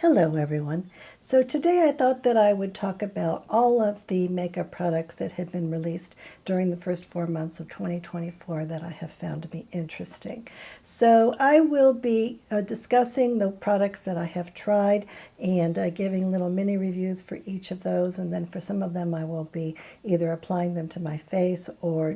Hello everyone. So today I thought that I would talk about all of the makeup products that have been released during the first 4 months of 2024 that I have found to be interesting. So I will be discussing the products that I have tried and giving little mini reviews for each of those, and then for some of them I will be either applying them to my face or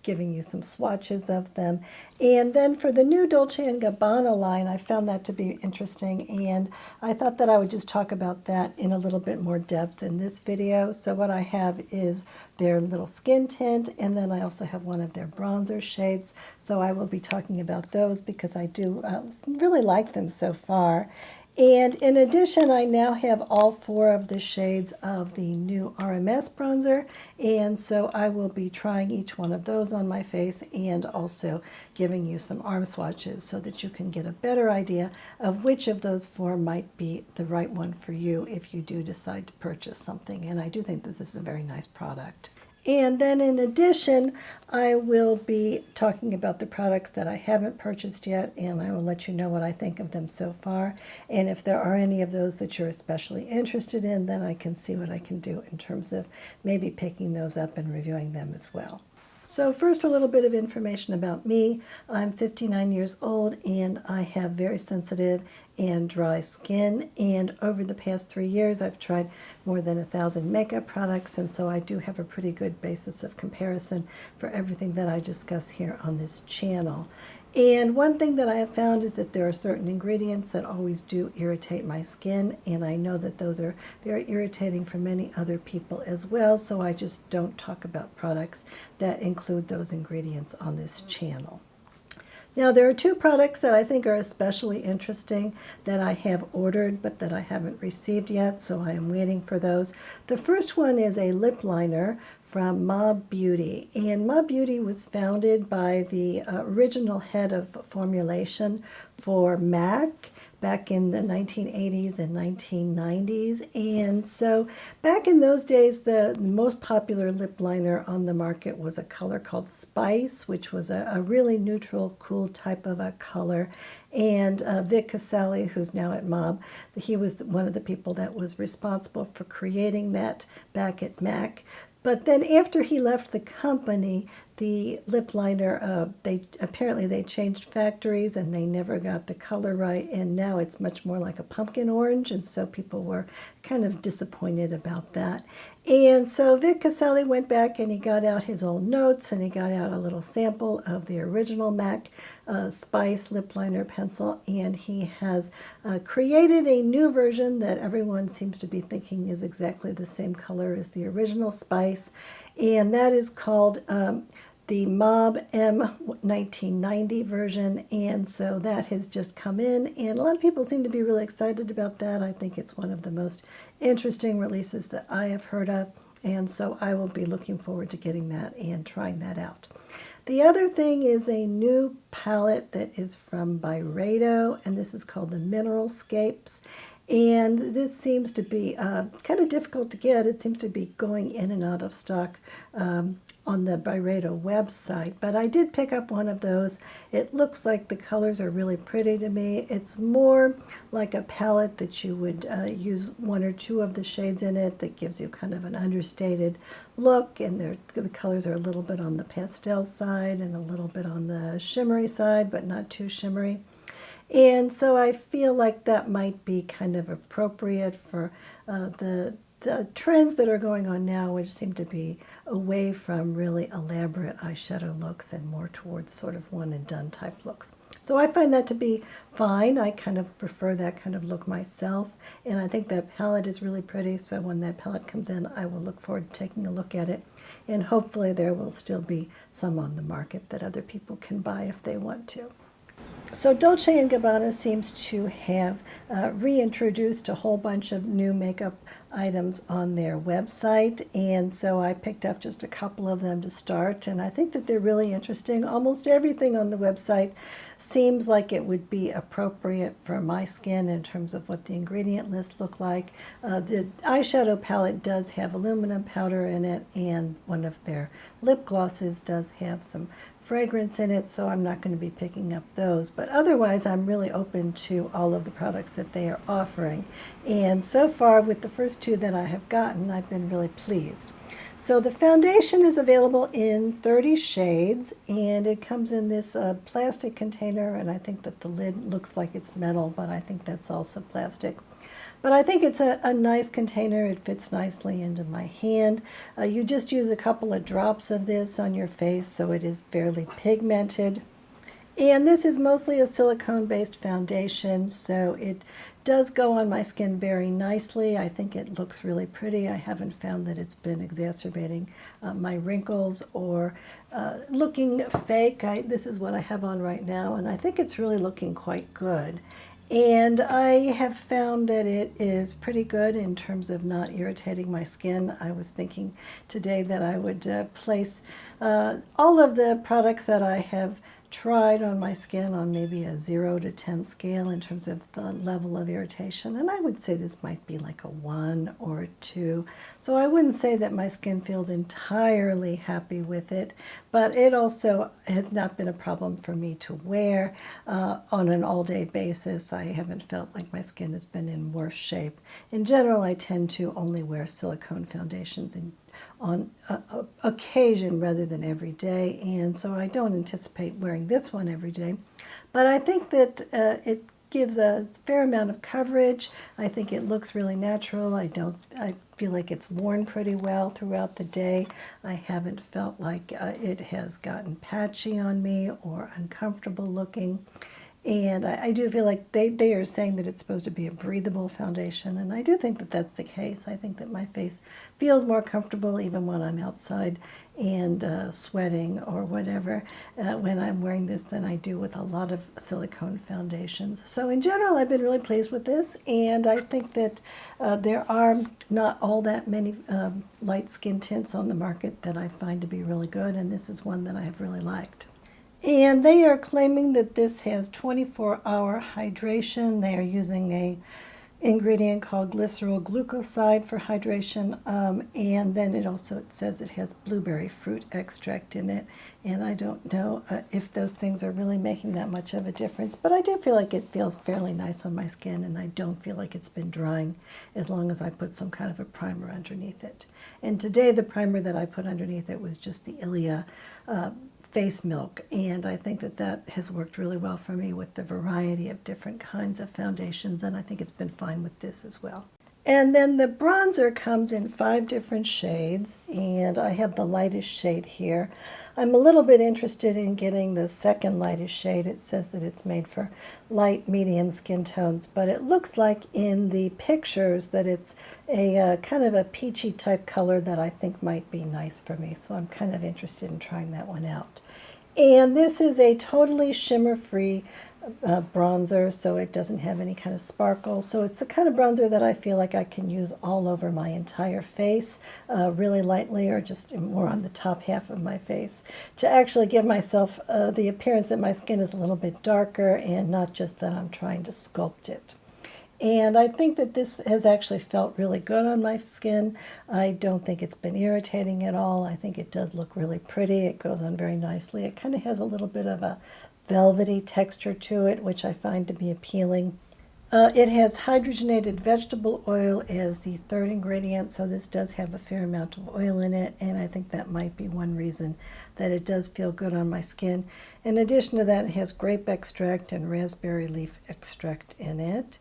giving you some swatches of them. And then for the new Dolce & Gabbana line, I found that to be interesting, and I thought that I would just talk about that in a little bit more depth in this video. So what I have is their little skin tint, and then I also have one of their bronzer shades. So I will be talking about those because I do really like them so far. And in addition, I now have all four of the shades of the new RMS bronzer, and so I will be trying each one of those on my face and also giving you some arm swatches so that you can get a better idea of which of those four might be the right one for you if you do decide to purchase something. And I do think that this is a very nice product. And then in addition, I will be talking about the products that I haven't purchased yet, and I will let you know what I think of them so far. And if there are any of those that you're especially interested in, then I can see what I can do in terms of maybe picking those up and reviewing them as well. So first, a little bit of information about me. I'm 59 years old and I have very sensitive and dry skin, and over the past 3 years I've tried more than 1,000 makeup products, and so I do have a pretty good basis of comparison for everything that I discuss here on this channel. And one thing that I have found is that there are certain ingredients that always do irritate my skin, and I know that those are very irritating for many other people as well, so I just don't talk about products that include those ingredients on this channel. Now, there are two products that I think are especially interesting that I have ordered but that I haven't received yet, so I am waiting for those. The first one is a lip liner from Malibu Beauty, and Malibu Beauty was founded by the original head of formulation for MAC back in the 1980s and 1990s. And so back in those days, the most popular lip liner on the market was a color called Spice, which was a really neutral, cool type of a color. And Vic Casale, who's now at MAB, he was one of the people that was responsible for creating that back at MAC. But then after he left the company, the lip liner, they changed factories and they never got the color right, and now it's much more like a pumpkin orange, and so people were kind of disappointed about that. And so Vic Casale went back and he got out his old notes and he got out a little sample of the original MAC Spice lip liner pencil, and he has created a new version that everyone seems to be thinking is exactly the same color as the original Spice, and that is called the MAB M1990 version. And so that has just come in, and a lot of people seem to be really excited about that. I think it's one of the most interesting releases that I have heard of, and so I will be looking forward to getting that and trying that out. The other thing is a new palette that is from Byredo, and this is called the Mineralscapes. And this seems to be kind of difficult to get. It seems to be going in and out of stock on the Byredo website, but I did pick up one of those. It looks like the colors are really pretty to me. It's more like a palette that you would use one or two of the shades in it that gives you kind of an understated look, and the colors are a little bit on the pastel side and a little bit on the shimmery side, but not too shimmery. And so I feel like that might be kind of appropriate for the trends that are going on now, which seem to be away from really elaborate eyeshadow looks and more towards sort of one and done type looks. So I find that to be fine. I kind of prefer that kind of look myself, and I think that palette is really pretty, so when that palette comes in, I will look forward to taking a look at it, and hopefully there will still be some on the market that other people can buy if they want to. So Dolce & Gabbana seems to have reintroduced a whole bunch of new makeup items on their website, and so I picked up just a couple of them to start, and I think that they're really interesting. Almost everything on the website seems like it would be appropriate for my skin in terms of what the ingredient list looked like. The eyeshadow palette does have aluminum powder in it, and one of their lip glosses does have some fragrance in it, so I'm not going to be picking up those. But otherwise, I'm really open to all of the products that they are offering. And so far, with the first two that I have gotten, I've been really pleased. So the foundation is available in 30 shades, and it comes in this plastic container, and I think that the lid looks like it's metal, but I think that's also plastic. But I think it's a nice container. It fits nicely into my hand. You just use a couple of drops of this on your face, so it is fairly pigmented. And this is mostly a silicone-based foundation, so it does go on my skin very nicely. I think it looks really pretty. I haven't found that it's been exacerbating my wrinkles or looking fake. This is what I have on right now, and I think it's really looking quite good. And I have found that it is pretty good in terms of not irritating my skin. I was thinking today that I would place all of the products that I have tried on my skin on maybe a 0 to 10 scale in terms of the level of irritation, and I would say this might be like a 1 or a 2. So I wouldn't say that my skin feels entirely happy with it, but it also has not been a problem for me to wear on an all-day basis. I haven't felt like my skin has been in worse shape. In general, I tend to only wear silicone foundations on occasion rather than every day, and so I don't anticipate wearing this one every day. But I think that it gives a fair amount of coverage. I think it looks really natural. I feel like it's worn pretty well throughout the day. I haven't felt like it has gotten patchy on me or uncomfortable looking. And I do feel like they are saying that it's supposed to be a breathable foundation, and I do think that that's the case. I think that my face feels more comfortable even when I'm outside and sweating or whatever when I'm wearing this than I do with a lot of silicone foundations. So in general, I've been really pleased with this, and I think that there are not all that many light skin tints on the market that I find to be really good, and this is one that I have really liked. And they are claiming that this has 24-hour hydration. They are using a ingredient called glycerol glucoside for hydration, and then it says it has blueberry fruit extract in it, and I don't know if those things are really making that much of a difference, but I do feel like it feels fairly nice on my skin, and I don't feel like it's been drying as long as I put some kind of a primer underneath it. And today the primer that I put underneath it was just the Ilia face milk, and I think that that has worked really well for me with the variety of different kinds of foundations, and I think it's been fine with this as well. And then the bronzer comes in 5 different shades, and I have the lightest shade here. I'm a little bit interested in getting the second lightest shade. It says that it's made for light, medium skin tones, but it looks like in the pictures that it's a kind of a peachy type color that I think might be nice for me, so I'm kind of interested in trying that one out. And this is a totally shimmer-free bronzer, so it doesn't have any kind of sparkle. So it's the kind of bronzer that I feel like I can use all over my entire face, really lightly or just more on the top half of my face, to actually give myself the appearance that my skin is a little bit darker and not just that I'm trying to sculpt it. And I think that this has actually felt really good on my skin. I don't think it's been irritating at all. I think it does look really pretty. It goes on very nicely. It kind of has a little bit of a velvety texture to it, which I find to be appealing. It has hydrogenated vegetable oil as the third ingredient, so this does have a fair amount of oil in it, and I think that might be one reason that it does feel good on my skin. In addition to that, it has grape extract and raspberry leaf extract in it.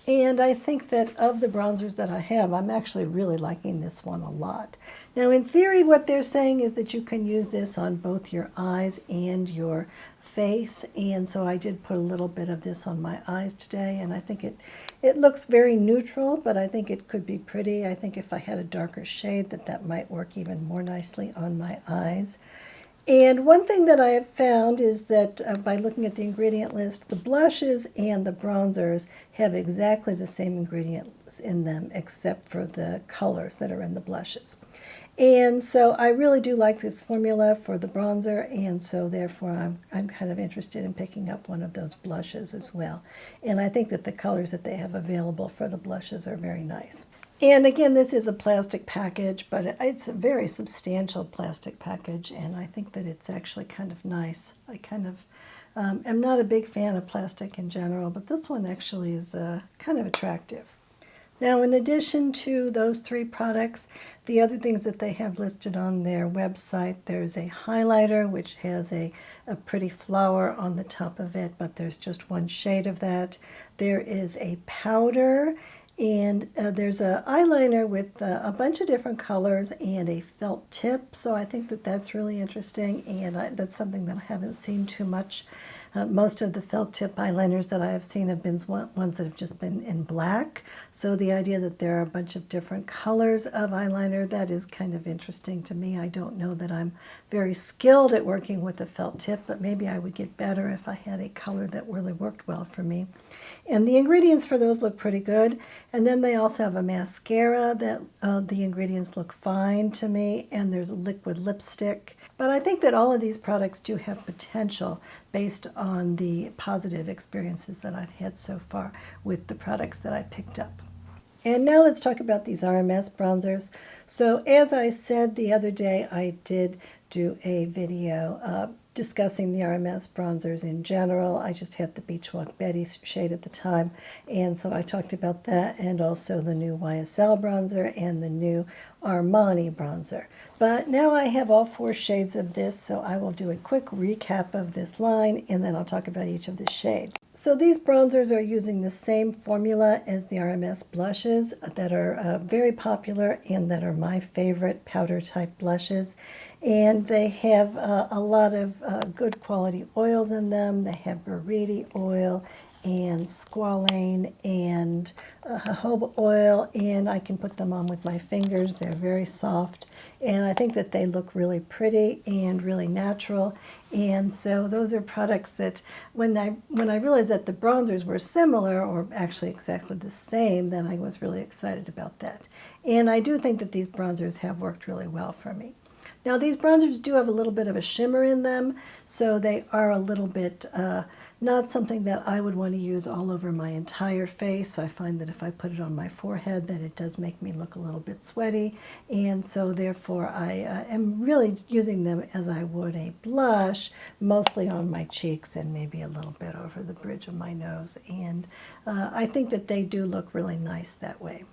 And I think that of the bronzers that I have, I'm actually really liking this one a lot. Now, in theory, what they're saying is that you can use this on both your eyes and your face, and so I did put a little bit of this on my eyes today, and I think it looks very neutral, but I think it could be pretty. I think if I had a darker shade, that might work even more nicely on my eyes. And one thing that I have found is that by looking at the ingredient list, the blushes and the bronzers have exactly the same ingredients in them except for the colors that are in the blushes. And so I really do like this formula for the bronzer, and so therefore I'm kind of interested in picking up one of those blushes as well. And I think that the colors that they have available for the blushes are very nice. And again, this is a plastic package, but it's a very substantial plastic package, and I think that it's actually kind of nice. I kind of am not a big fan of plastic in general, but this one actually is kind of attractive. Now, in addition to those three products, the other things that they have listed on their website, there's a highlighter which has a pretty flower on the top of it, but there's just one shade of that. There is a powder, and there's an eyeliner with a bunch of different colors and a felt tip, so I think that that's really interesting, and that's something that I haven't seen too much. Most of the felt tip eyeliners that I have seen have been ones that have just been in black. So the idea that there are a bunch of different colors of eyeliner, that is kind of interesting to me. I don't know that I'm very skilled at working with a felt tip, but maybe I would get better if I had a color that really worked well for me. And the ingredients for those look pretty good. And then they also have a mascara that the ingredients look fine to me. And there's a liquid lipstick. But I think that all of these products do have potential based on the positive experiences that I've had so far with the products that I picked up. And now let's talk about these RMS bronzers. So as I said the other day, I did do a video discussing the RMS bronzers in general. I just had the Beachwalk Betty shade at the time, and so I talked about that, and also the new YSL bronzer and the new Armani bronzer. But now I have all four shades of this, so I will do a quick recap of this line, and then I'll talk about each of the shades. So these bronzers are using the same formula as the RMS blushes that are very popular and that are my favorite powder type blushes. And they have a lot of good quality oils in them. They have berry oil and squalane and jojoba oil, and I can put them on with my fingers. They're very soft, and I think that they look really pretty and really natural. And so those are products that when I realized that the bronzers were similar, or actually exactly the same, then I was really excited about that. And I do think that these bronzers have worked really well for me. Now these bronzers do have a little bit of a shimmer in them, so they are a little bit not something that I would want to use all over my entire face. I find that if I put it on my forehead, that it does make me look a little bit sweaty, and so therefore I am really using them as I would a blush, mostly on my cheeks and maybe a little bit over the bridge of my nose, and I think that they do look really nice that way.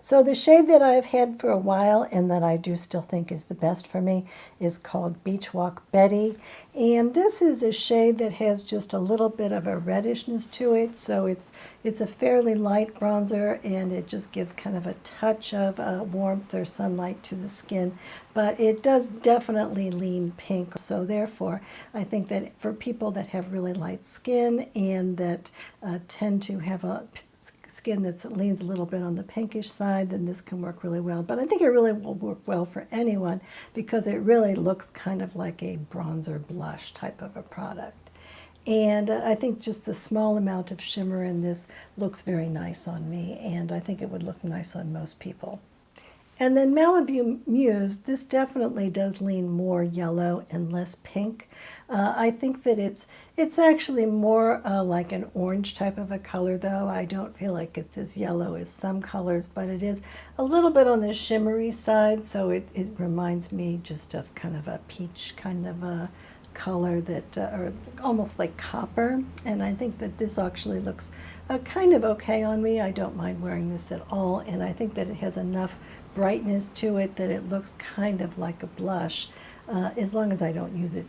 So the shade that I've had for a while and that I do still think is the best for me is called Beachwalk Betty. And this is a shade that has just a little bit of a reddishness to it. So it's a fairly light bronzer, and it just gives kind of a touch of warmth or sunlight to the skin. But it does definitely lean pink. So therefore, I think that for people that have really light skin and that tend to have a skin that leans a little bit on the pinkish side, then this can work really well. But I think it really will work well for anyone because it really looks kind of like a bronzer blush type of a product. And I think just the small amount of shimmer in this looks very nice on me, and I think it would look nice on most people. And then Malibu Muse, this definitely does lean more yellow and less pink. I think that it's actually more like an orange type of a color, though. I don't feel like it's as yellow as some colors, but it is a little bit on the shimmery side, so it reminds me just of kind of a peach kind of a color that, or almost like copper, and I think that this actually looks kind of okay on me. I don't mind wearing this at all, and I think that it has enough brightness to it that it looks kind of like a blush, as long as I don't use it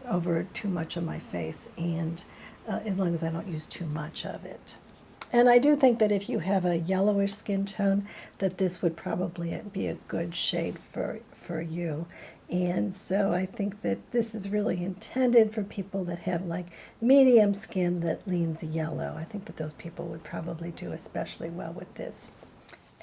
over too much of my face, and as long as I don't use too much of it. And I do think that if you have a yellowish skin tone, that this would probably be a good shade for you. And so I think that this is really intended for people that have like medium skin that leans yellow. I think that those people would probably do especially well with this.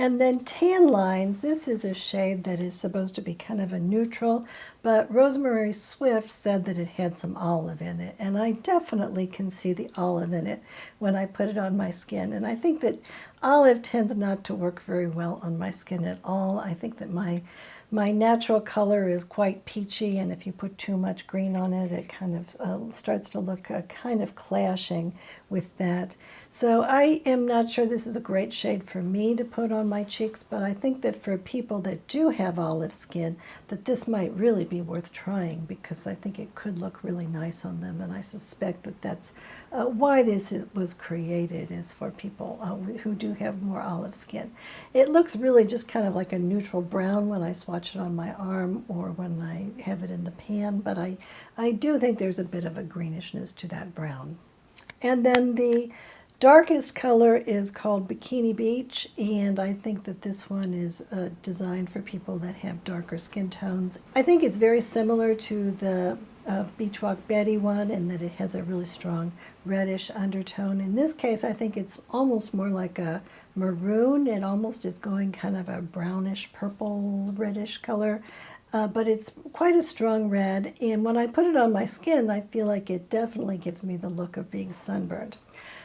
And then Tan Lines, this is a shade that is supposed to be kind of a neutral, but Rosemary Swift said that it had some olive in it, and I definitely can see the olive in it when I put it on my skin. And I think that olive tends not to work very well on my skin at all. I think that my My natural color is quite peachy, and if you put too much green on it, it kind of starts to look kind of clashing with that. So I am not sure this is a great shade for me to put on my cheeks, but I think that for people that do have olive skin, that this might really be worth trying, because I think it could look really nice on them, and I suspect that that's why this was created, is for people who do have more olive skin. It looks really just kind of like a neutral brown when I swatch it on my arm or when I have it in the pan, but I do think there's a bit of a greenishness to that brown. And then the darkest color is called Bikini Beach, and I think that this one is designed for people that have darker skin tones. I think it's very similar to the Beachwalk Betty one, in that it has a really strong reddish undertone. In this case, I think it's almost more like a maroon. It almost is going kind of a brownish purple reddish color. But it's quite a strong red, and when I put it on my skin, I feel like it definitely gives me the look of being sunburned.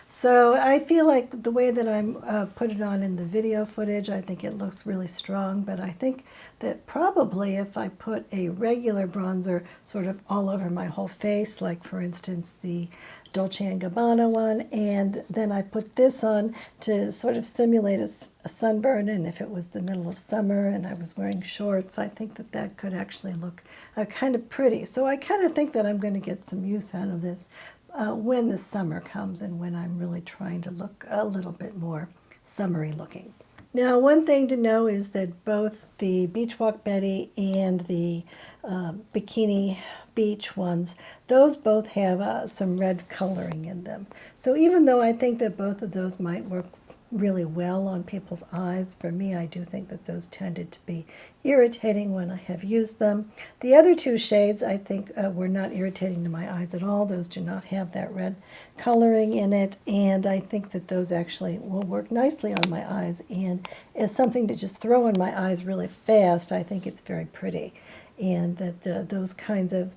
So I feel like the way that I'm put it on in the video footage, I think it looks really strong, but I think that probably if I put a regular bronzer sort of all over my whole face, like for instance the Dolce & Gabbana one, and then I put this on to sort of simulate a sunburn, and if it was the middle of summer and I was wearing shorts, I think that that could actually look kind of pretty. So I kind of think that I'm going to get some use out of this when the summer comes and when I'm really trying to look a little bit more summery looking. Now, one thing to know is that both the Beachwalk Betty and the Bikini Beach ones, those both have some red coloring in them. So even though I think that both of those might work really well on people's eyes, for me, I do think that those tended to be irritating when I have used them. The other two shades, I think, were not irritating to my eyes at all. Those do not have that red coloring in it, and I think that those actually will work nicely on my eyes, and as something to just throw on my eyes really fast, I think it's very pretty. And that those kinds of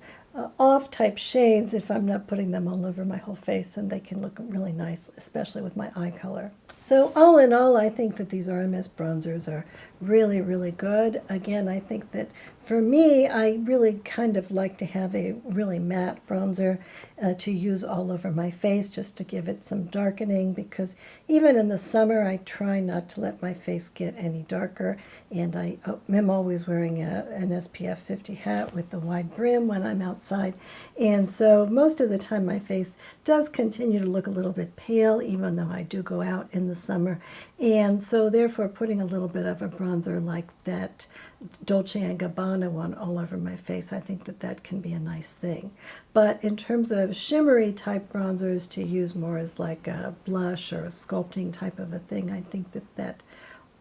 off type shades, if I'm not putting them all over my whole face, then they can look really nice, especially with my eye color. So all in all, I think that these RMS bronzers are really, really good. Again, I think that for me, I really kind of like to have a really matte bronzer to use all over my face, just to give it some darkening, because even in the summer, I try not to let my face get any darker, and I'm always wearing an SPF 50 hat with the wide brim when I'm outside, and so most of the time my face does continue to look a little bit pale, even though I do go out in the summer, and so therefore putting a little bit of a bronzer like that Dolce & Gabbana one all over my face, I think that that can be a nice thing. But in terms of shimmery type bronzers to use more as like a blush or a sculpting type of a thing, I think that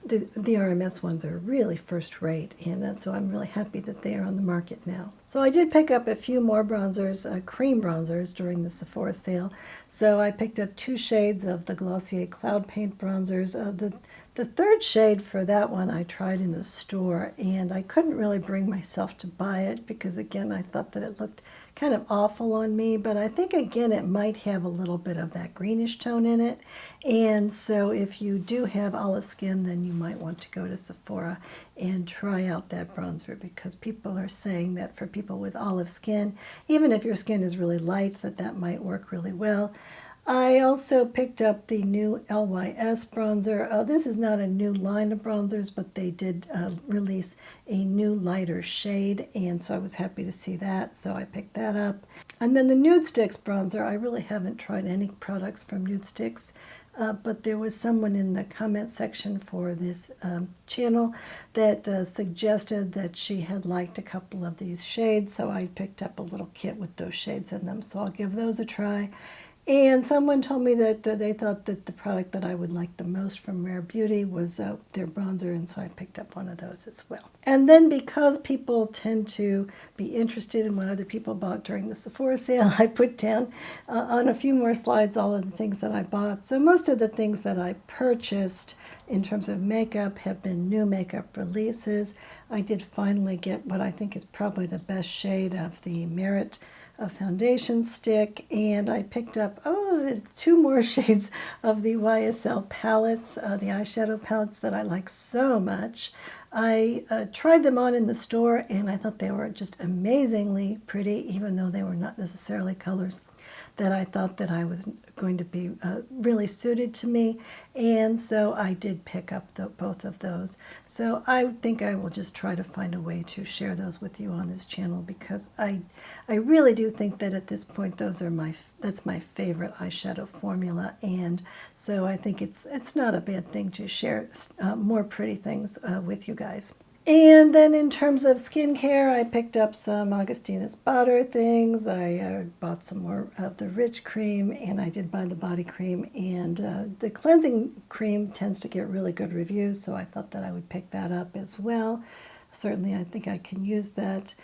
the RMS ones are really first rate, and so I'm really happy that they are on the market now. So I did pick up a few more bronzers, cream bronzers, during the Sephora sale. So I picked up 2 shades of the Glossier Cloud Paint bronzers. The third shade for that one I tried in the store, and I couldn't really bring myself to buy it because, again, I thought that it looked kind of awful on me, but I think, again, it might have a little bit of that greenish tone in it, and so if you do have olive skin, then you might want to go to Sephora and try out that bronzer, because people are saying that for people with olive skin, even if your skin is really light, that might work really well. I also picked up the new LYS bronzer. This is not a new line of bronzers, but they did release a new lighter shade, and so I was happy to see that, so I picked that up. And then the Nudestix bronzer, I really haven't tried any products from Nudestix, but there was someone in the comment section for this channel that suggested that she had liked a couple of these shades, so I picked up a little kit with those shades in them, so I'll give those a try. And someone told me that they thought that the product that I would like the most from Rare Beauty was their bronzer, and so I picked up one of those as well. And then, because people tend to be interested in what other people bought during the Sephora sale, I put down on a few more slides all of the things that I bought. So most of the things that I purchased in terms of makeup have been new makeup releases. I did finally get what I think is probably the best shade of the Merit foundation stick, and I picked up, two more shades of the YSL palettes, the eyeshadow palettes that I like so much. I tried them on in the store, and I thought they were just amazingly pretty, even though they were not necessarily colors that I thought that I was going to be really suited to me, and so I did pick up both of those. So I think I will just try to find a way to share those with you on this channel, because I really do think that at this point that's my favorite eyeshadow formula, and so I think it's not a bad thing to share more pretty things with you guys. And then in terms of skincare, I picked up some Augustinus Bader things. I bought some more of the Rich Cream, and I did buy the body cream. And the cleansing cream tends to get really good reviews, so I thought that I would pick that up as well. Certainly, I think I can use that.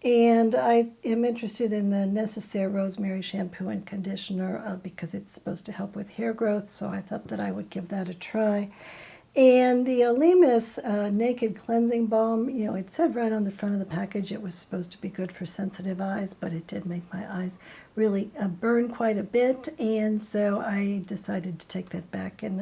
And I am interested in the Necessaire Rosemary Shampoo and Conditioner because it's supposed to help with hair growth, so I thought that I would give that a try. And the LYS Naked Cleansing Balm, it said right on the front of the package it was supposed to be good for sensitive eyes, but it did make my eyes really burn quite a bit, and so I decided to take that back. And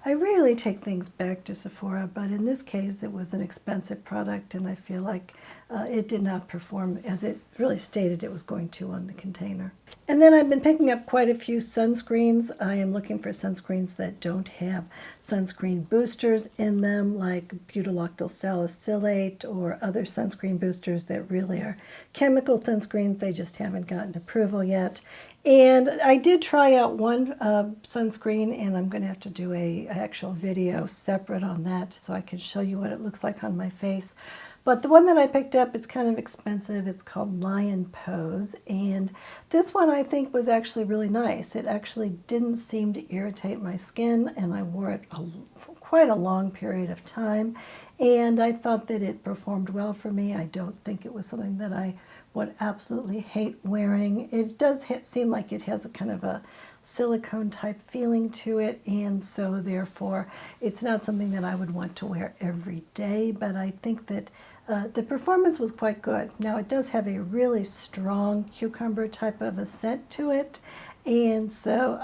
I rarely take things back to Sephora, but in this case it was an expensive product, and I feel like it did not perform as it really stated it was going to on the container. And then I've been picking up quite a few sunscreens. I am looking for sunscreens that don't have sunscreen boosters in them, like butyloctyl salicylate or other sunscreen boosters that really are chemical sunscreens. They just haven't gotten approval yet. And I did try out one sunscreen, and I'm going to have to do an actual video separate on that so I can show you what it looks like on my face. But the one that I picked up is kind of expensive. It's called Lion Pose, and this one I think was actually really nice. It actually didn't seem to irritate my skin, and I wore it for quite a long period of time, and I thought that it performed well for me. I don't think it was something that I would absolutely hate wearing. It does seem like it has a kind of a silicone type feeling to it, and so therefore it's not something that I would want to wear every day, but I think that the performance was quite good. Now it does have a really strong cucumber type of a scent to it, and so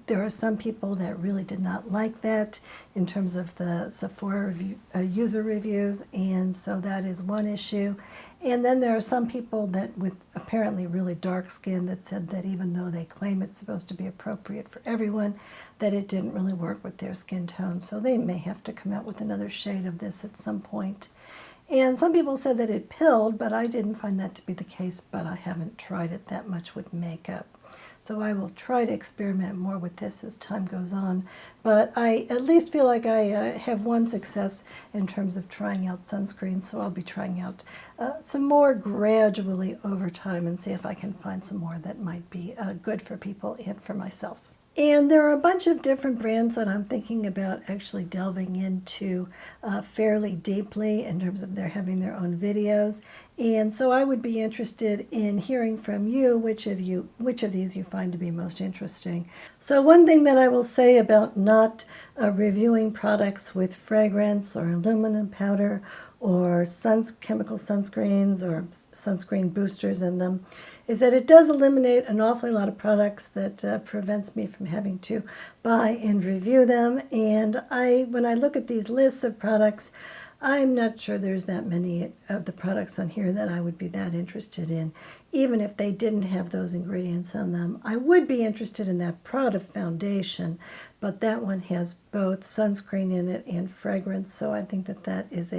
there are some people that really did not like that in terms of the Sephora user reviews, and so that is one issue. And then there are some people that with apparently really dark skin that said that even though they claim it's supposed to be appropriate for everyone, that it didn't really work with their skin tone. So they may have to come out with another shade of this at some point. And some people said that it pilled, but I didn't find that to be the case, but I haven't tried it that much with makeup. So I will try to experiment more with this as time goes on. But I at least feel like I have one success in terms of trying out sunscreen, so I'll be trying out some more gradually over time and see if I can find some more that might be good for people and for myself. And there are a bunch of different brands that I'm thinking about actually delving into fairly deeply in terms of having their own videos. And so I would be interested in hearing from you which of these you find to be most interesting. So one thing that I will say about not reviewing products with fragrance or aluminum powder or chemical sunscreens or sunscreen boosters in them is that it does eliminate an awfully lot of products that prevents me from having to buy and review them. And when I look at these lists of products, I'm not sure there's that many of the products on here that I would be that interested in, even if they didn't have those ingredients on them. I would be interested in that Prada foundation, but that one has both sunscreen in it and fragrance, so I think that is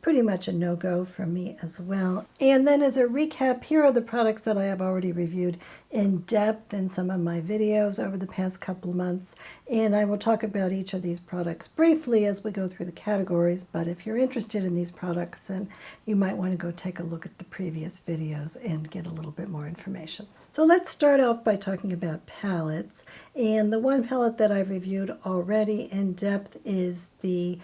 pretty much a no-go for me as well. And then as a recap, here are the products that I have already reviewed in depth in some of my videos over the past couple of months, and I will talk about each of these products briefly as we go through the categories, but if you're interested in these products, then you might want to go take a look at the previous videos and get a little bit more information. So let's start off by talking about palettes, and the one palette that I've reviewed already in depth is the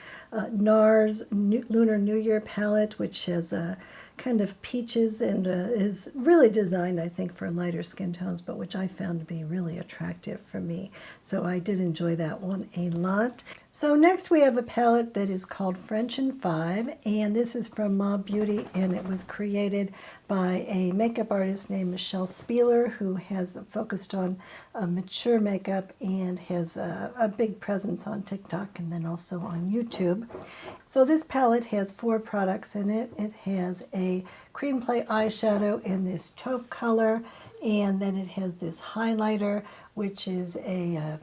Nars Lunar New Year palette, which has a kind of peaches and is really designed, I think, for lighter skin tones, but which I found to be really attractive for me. So I did enjoy that one a lot. So next we have a palette that is called French and Five, and this is from Mob Beauty, and it was created by a makeup artist named Michelle Spieler, who has focused on mature makeup and has a big presence on TikTok and then also on YouTube. So this palette has 4 products in it. It has a cream play eyeshadow in this taupe color, and then it has this highlighter, which is a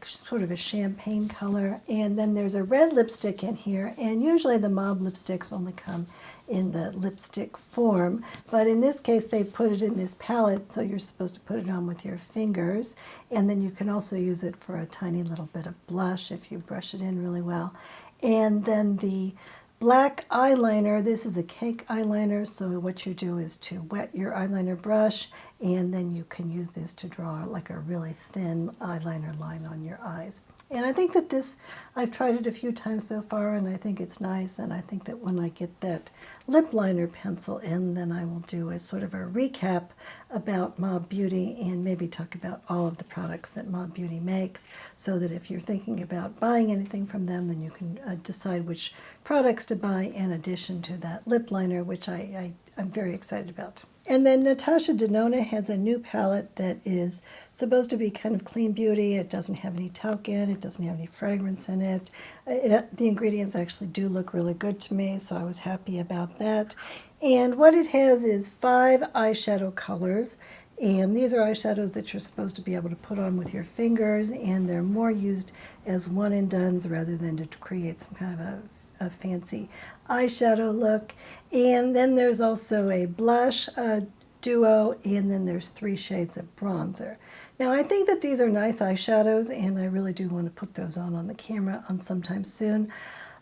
sort of a champagne color, and then there's a red lipstick in here, and usually the Mob lipsticks only come in the lipstick form, but in this case they put it in this palette, so you're supposed to put it on with your fingers, and then you can also use it for a tiny little bit of blush if you brush it in really well. And then the black eyeliner, this is a cake eyeliner, so what you do is to wet your eyeliner brush, and then you can use this to draw like a really thin eyeliner line on your eyes. And I think that this, I've tried it a few times so far, and I think it's nice, and I think that when I get that lip liner pencil in, then I will do a sort of a recap about Mob Beauty and maybe talk about all of the products that Mob Beauty makes, so that if you're thinking about buying anything from them, then you can decide which products to buy in addition to that lip liner, which I'm very excited about. And then Natasha Denona has a new palette that is supposed to be kind of clean beauty. It doesn't have any talc in it, doesn't have any fragrance in it. The ingredients actually do look really good to me, so I was happy about that. And what it has is 5 eyeshadow colors, and these are eyeshadows that you're supposed to be able to put on with your fingers, and they're more used as one and dones rather than to create some kind of a fancy eyeshadow look. And then there's also a blush duo, and then there's 3 shades of bronzer. Now I think that these are nice eyeshadows, and I really do want to put those on the camera sometime soon.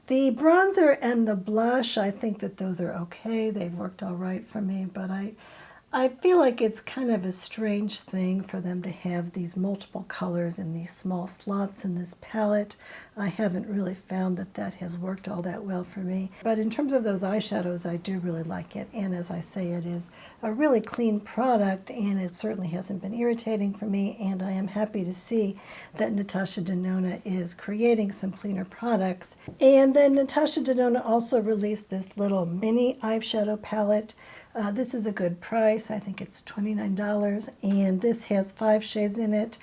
The bronzer and the blush, I think that those are okay. They've worked all right for me, but I feel like it's kind of a strange thing for them to have these multiple colors in these small slots in this palette. I haven't really found that that has worked all that well for me. But in terms of those eyeshadows, I do really like it. And as I say, it is a really clean product, and it certainly hasn't been irritating for me. And I am happy to see that Natasha Denona is creating some cleaner products. And then Natasha Denona also released this little mini eyeshadow palette. This is a good price. I think it's $29, and this has 5 shades in it.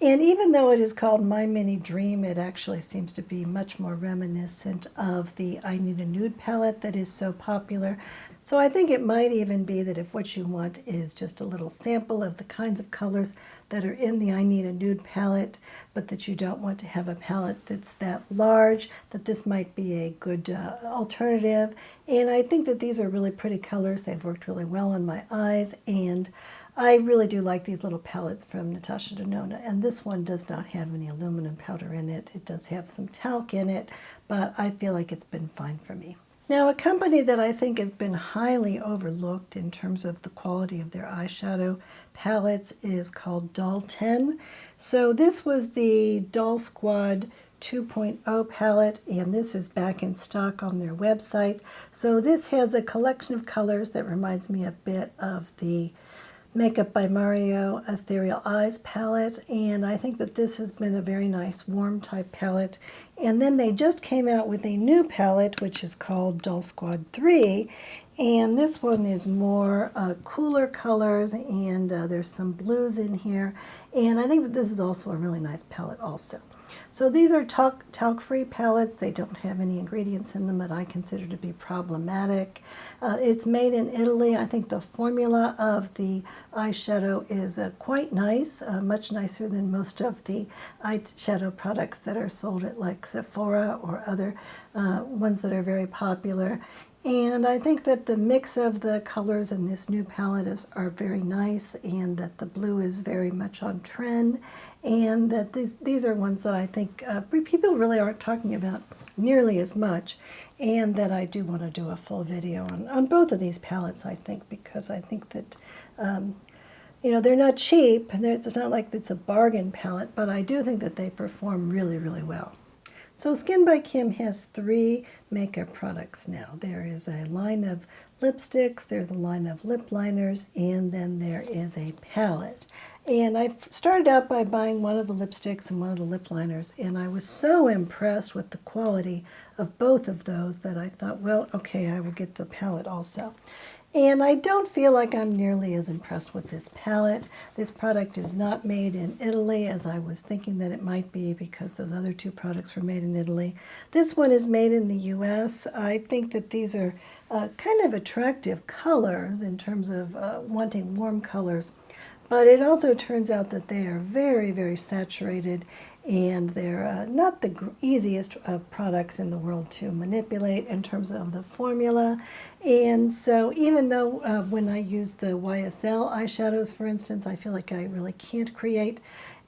And even though it is called My Mini Dream, it actually seems to be much more reminiscent of the I Need a Nude palette that is so popular. So I think it might even be that if what you want is just a little sample of the kinds of colors that are in the I Need a Nude palette, but that you don't want to have a palette that's that large, that this might be a good alternative. And I think that these are really pretty colors. They've worked really well on my eyes, and I really do like these little palettes from Natasha Denona. And this one does not have any aluminum powder in it. It does have some talc in it, but I feel like it's been fine for me. Now, a company that I think has been highly overlooked in terms of the quality of their eyeshadow palettes is called Doll 10. So this was the Doll Squad 2.0 palette, and this is back in stock on their website. So this has a collection of colors that reminds me a bit of the Makeup by Mario Ethereal Eyes palette, and I think that this has been a very nice warm type palette. And then they just came out with a new palette, which is called Doll Squad 3, and this one is more cooler colors, and there's some blues in here, and I think that this is also a really nice palette also. So these are talc-free palettes. They don't have any ingredients in them that I consider to be problematic. It's made in Italy. I think the formula of the eyeshadow is quite nice, much nicer than most of the eyeshadow products that are sold at like Sephora or other ones that are very popular. And I think that the mix of the colors in this new palette are very nice, and that the blue is very much on trend, and that these are ones that I think people really aren't talking about nearly as much, and that I do want to do a full video on both of these palettes, I think, because I think that you know, they're not cheap, and it's not like it's a bargain palette, but I do think that they perform really, really well. So Skin by Kim has 3 makeup products now. There is a line of lipsticks, there's a line of lip liners, and then there is a palette. And I started out by buying one of the lipsticks and one of the lip liners, and I was so impressed with the quality of both of those that I thought, well, okay, I will get the palette also. And I don't feel like I'm nearly as impressed with this palette. This product is not made in Italy, as I was thinking that it might be because those other two products were made in Italy. This one is made in the US. I think that these are kind of attractive colors in terms of wanting warm colors. But it also turns out that they are very, very saturated, and they're not the easiest products in the world to manipulate in terms of the formula. And so even though when I use the YSL eyeshadows, for instance, I feel like I really can't create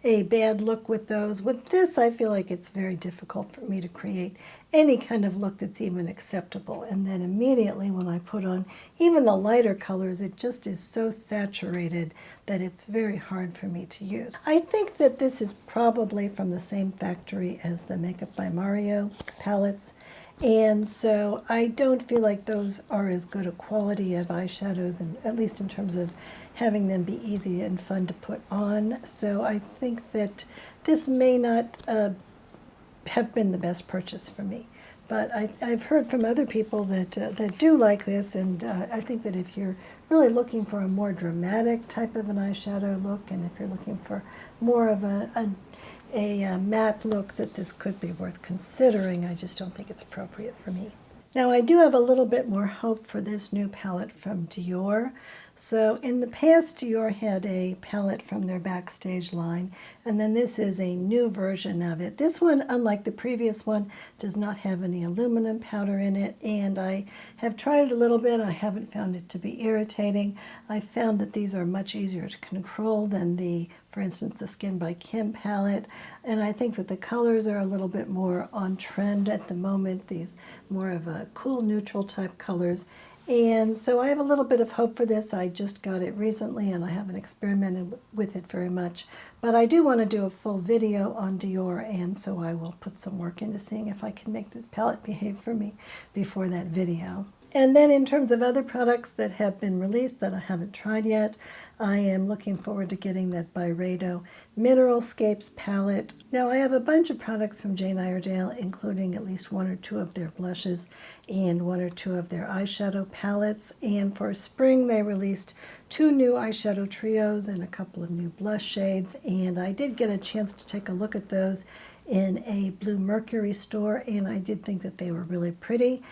a bad look with those. With this, I feel like it's very difficult for me to create any kind of look that's even acceptable. And then immediately when I put on even the lighter colors, it just is so saturated that it's very hard for me to use. I think that this is probably from the same factory as the Makeup by Mario palettes. And so I don't feel like those are as good a quality of eyeshadows, and at least in terms of having them be easy and fun to put on. So I think that this may not have been the best purchase for me. But I've heard from other people that do like this, and I think that if you're really looking for a more dramatic type of an eyeshadow look, and if you're looking for more of a matte look, that this could be worth considering. I just don't think it's appropriate for me. Now I do have a little bit more hope for this new palette from Dior. So in the past, Dior had a palette from their Backstage line, and then this is a new version of it. This one, unlike the previous one, does not have any aluminum powder in it, and I have tried it a little bit. I haven't found it to be irritating. I found that these are much easier to control than the, for instance, the Skin by Kim palette, and I think that the colors are a little bit more on trend at the moment, these more of a cool neutral type colors. And so I have a little bit of hope for this. I just got it recently and I haven't experimented with it very much. But I do want to do a full video on Dior, and so I will put some work into seeing if I can make this palette behave for me before that video. And then in terms of other products that have been released that I haven't tried yet, I am looking forward to getting that Byredo Mineralscapes palette. Now I have a bunch of products from Jane Iredale, including at least one or two of their blushes and one or two of their eyeshadow palettes. And for spring they released 2 new eyeshadow trios and a couple of new blush shades. And I did get a chance to take a look at those in a Blue Mercury store, and I did think that they were really pretty.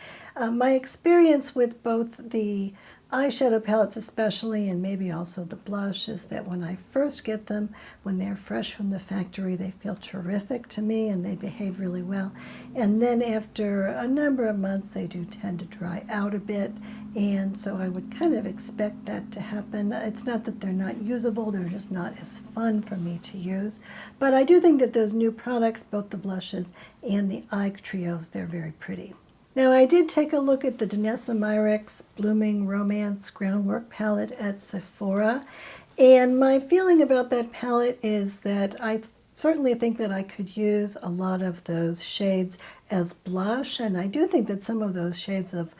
My experience with both the eyeshadow palettes especially, and maybe also the blush, is that when I first get them, when they're fresh from the factory, they feel terrific to me and they behave really well. And then after a number of months, they do tend to dry out a bit, and so I would kind of expect that to happen. It's not that they're not usable, they're just not as fun for me to use. But I do think that those new products, both the blushes and the eye trios, they're very pretty. Now I did take a look at the Danessa Myricks Blooming Romance Groundwork palette at Sephora, and my feeling about that palette is that I certainly think that I could use a lot of those shades as blush, and I do think that some of those shades of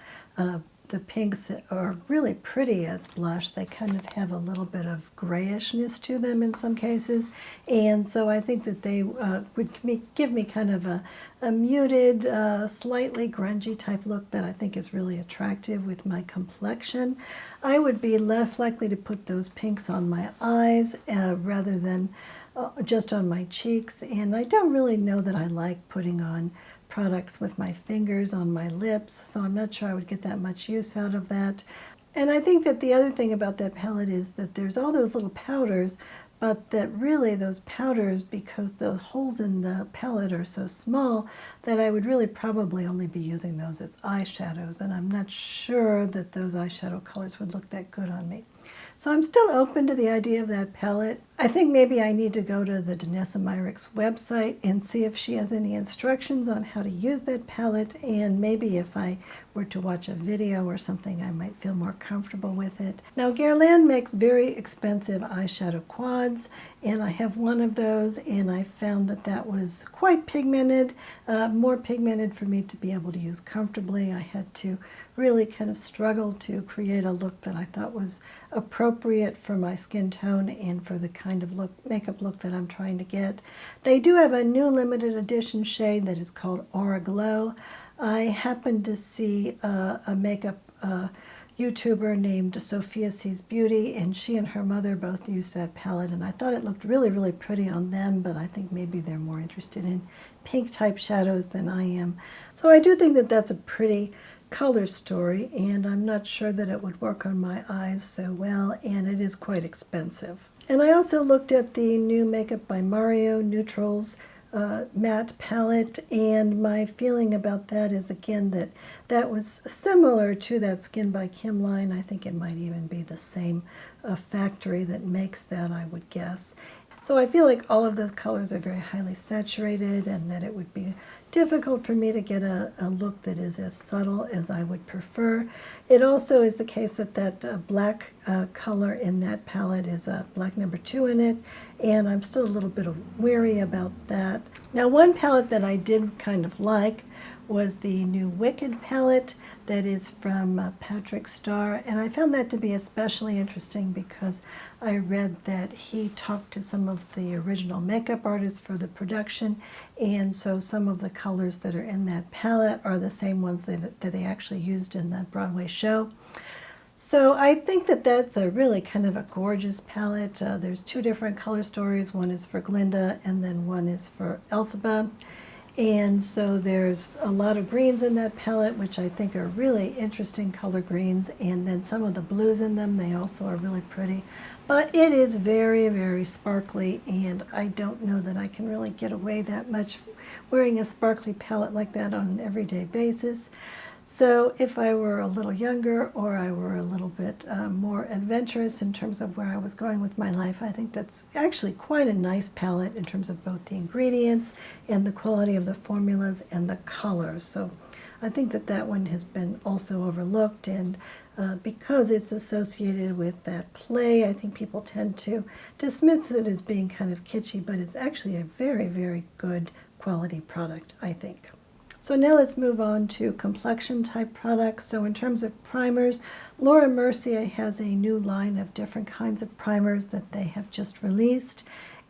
the pinks are really pretty as blush. They kind of have a little bit of grayishness to them in some cases, and so I think that they would give me kind of a muted, slightly grungy type look that I think is really attractive with my complexion. I would be less likely to put those pinks on my eyes rather than just on my cheeks, and I don't really know that I like putting on products with my fingers on my lips, so I'm not sure I would get that much use out of that. And I think that the other thing about that palette is that there's all those little powders, but that really those powders, because the holes in the palette are so small, that I would really probably only be using those as eyeshadows, and I'm not sure that those eyeshadow colors would look that good on me. So I'm still open to the idea of that palette. I think maybe I need to go to the Danessa Myricks website and see if she has any instructions on how to use that palette, and maybe if I were to watch a video or something, I might feel more comfortable with it. Now, Guerlain makes very expensive eyeshadow quads, and I have one of those, and I found that that was quite pigmented, more pigmented for me to be able to use comfortably. I had to really kind of struggle to create a look that I thought was appropriate for my skin tone and for the kind of makeup look that I'm trying to get. They do have a new limited edition shade that is called Aura Glow. I happened to see a makeup YouTuber named Sophia Sees Beauty, and she and her mother both used that palette, and I thought it looked really, really pretty on them, but I think maybe they're more interested in pink type shadows than I am. So I do think that that's a pretty color story, and I'm not sure that it would work on my eyes so well, and it is quite expensive. And I also looked at the new Makeup by Mario Neutrals matte palette, and my feeling about that is again that that was similar to that Skin by Kim line. I think it might even be the same factory that makes that, I would guess. So I feel like all of those colors are very highly saturated, and that it would be difficult for me to get a look that is as subtle as I would prefer. It also is the case that that black color in that palette is a black number 2 in it, and I'm still a little bit wary about that. Now, one palette that I did kind of like was the new Wicked palette that is from Patrick Starr, and I found that to be especially interesting because I read that he talked to some of the original makeup artists for the production, and so some of the colors that are in that palette are the same ones that they actually used in the Broadway show. So I think that that's a really kind of a gorgeous palette. There's 2 different color stories. One is for Glinda and then one is for Elphaba. And so there's a lot of greens in that palette, which I think are really interesting color greens, and then some of the blues in them, they also are really pretty. But it is very, very sparkly, and I don't know that I can really get away that much wearing a sparkly palette like that on an everyday basis. So if I were a little younger, or I were a little bit more adventurous in terms of where I was going with my life, I think that's actually quite a nice palette in terms of both the ingredients and the quality of the formulas and the colors. So I think that that one has been also overlooked, and because it's associated with that play, I think people tend to dismiss it as being kind of kitschy, but it's actually a very, very good quality product, I think. So now let's move on to complexion type products. So in terms of primers, Laura Mercier has a new line of different kinds of primers that they have just released.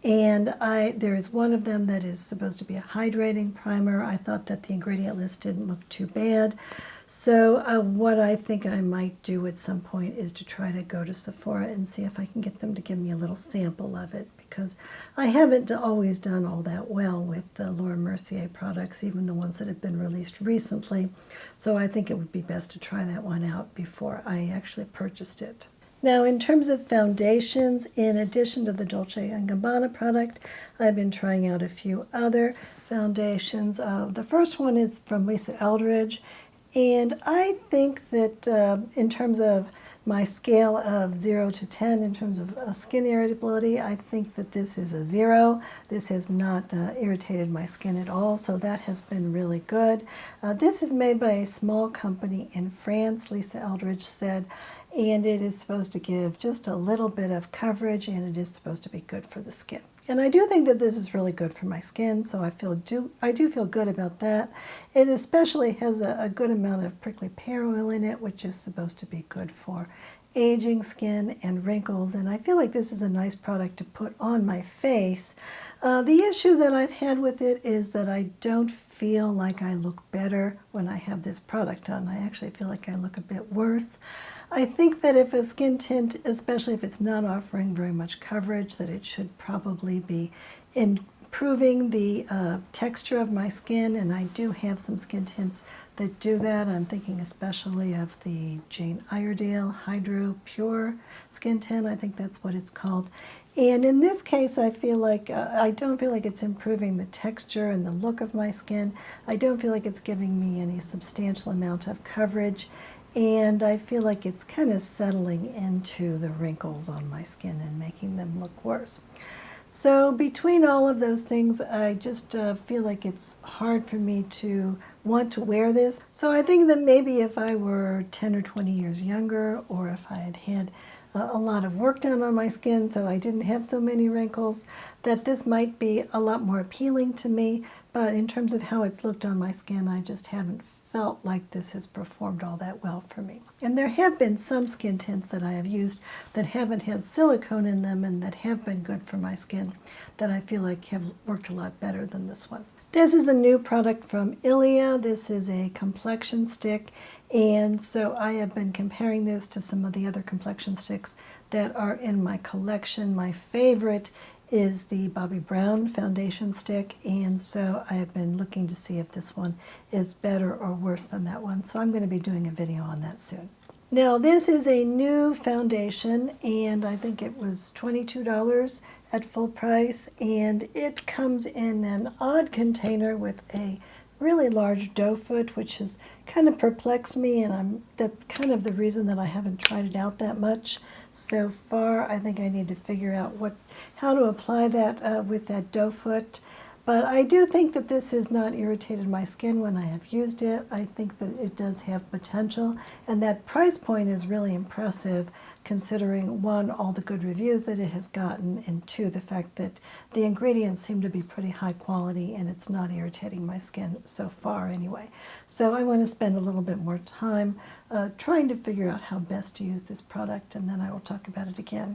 And there is one of them that is supposed to be a hydrating primer. I thought that the ingredient list didn't look too bad. So what I think I might do at some point is to try to go to Sephora and see if I can get them to give me a little sample of it, because I haven't always done all that well with the Laura Mercier products, even the ones that have been released recently. So I think it would be best to try that one out before I actually purchased it. Now, in terms of foundations, in addition to the Dolce & Gabbana product, I've been trying out a few other foundations. The first one is from Lisa Eldridge, and I think that in terms of my scale of 0 to 10 in terms of skin irritability, I think that this is a 0. This has not irritated my skin at all, so that has been really good. This is made by a small company in France, Lisa Eldridge said, and it is supposed to give just a little bit of coverage, and it is supposed to be good for the skin. And I do think that this is really good for my skin, so I do feel good about that. It especially has a good amount of prickly pear oil in it, which is supposed to be good for aging skin and wrinkles, and I feel like this is a nice product to put on my face. The issue that I've had with it is that I don't feel like I look better when I have this product on. I actually feel like I look a bit worse. I think that if a skin tint, especially if it's not offering very much coverage, that it should probably be improving the texture of my skin, and I do have some skin tints that do that. I'm thinking especially of the Jane Iredale Hydro Pure Skin Tint. I think that's what it's called. And in this case, I feel like I don't feel like it's improving the texture and the look of my skin. I don't feel like it's giving me any substantial amount of coverage. And I feel like it's kind of settling into the wrinkles on my skin and making them look worse. So between all of those things, I just feel like it's hard for me to want to wear this. So I think that maybe if I were 10 or 20 years younger, or if I had had a lot of work done on my skin so I didn't have so many wrinkles, that this might be a lot more appealing to me. but in terms of how it's looked on my skin, I just haven't felt like this has performed all that well for me. And there have been some skin tints that I have used that haven't had silicone in them and that have been good for my skin that I feel like have worked a lot better than this one. This is a new product from Ilia. This is a complexion stick, and so I have been comparing this to some of the other complexion sticks that are in my collection. My favorite is the Bobbi Brown foundation stick, and so I have been looking to see if this one is better or worse than that one. So I'm going to be doing a video on that soon. Now this is a new foundation, and I think it was $22 at full price, and it comes in an odd container with a really large doe foot, which has kind of perplexed me, and that's kind of the reason that I haven't tried it out that much so far. I think I need to figure out how to apply that with that doe foot. But I do think that this has not irritated my skin when I have used it. I think that it does have potential, and that price point is really impressive considering, one, all the good reviews that it has gotten, and two, the fact that the ingredients seem to be pretty high quality and it's not irritating my skin so far anyway. So I want to spend a little bit more time trying to figure out how best to use this product, and then I will talk about it again.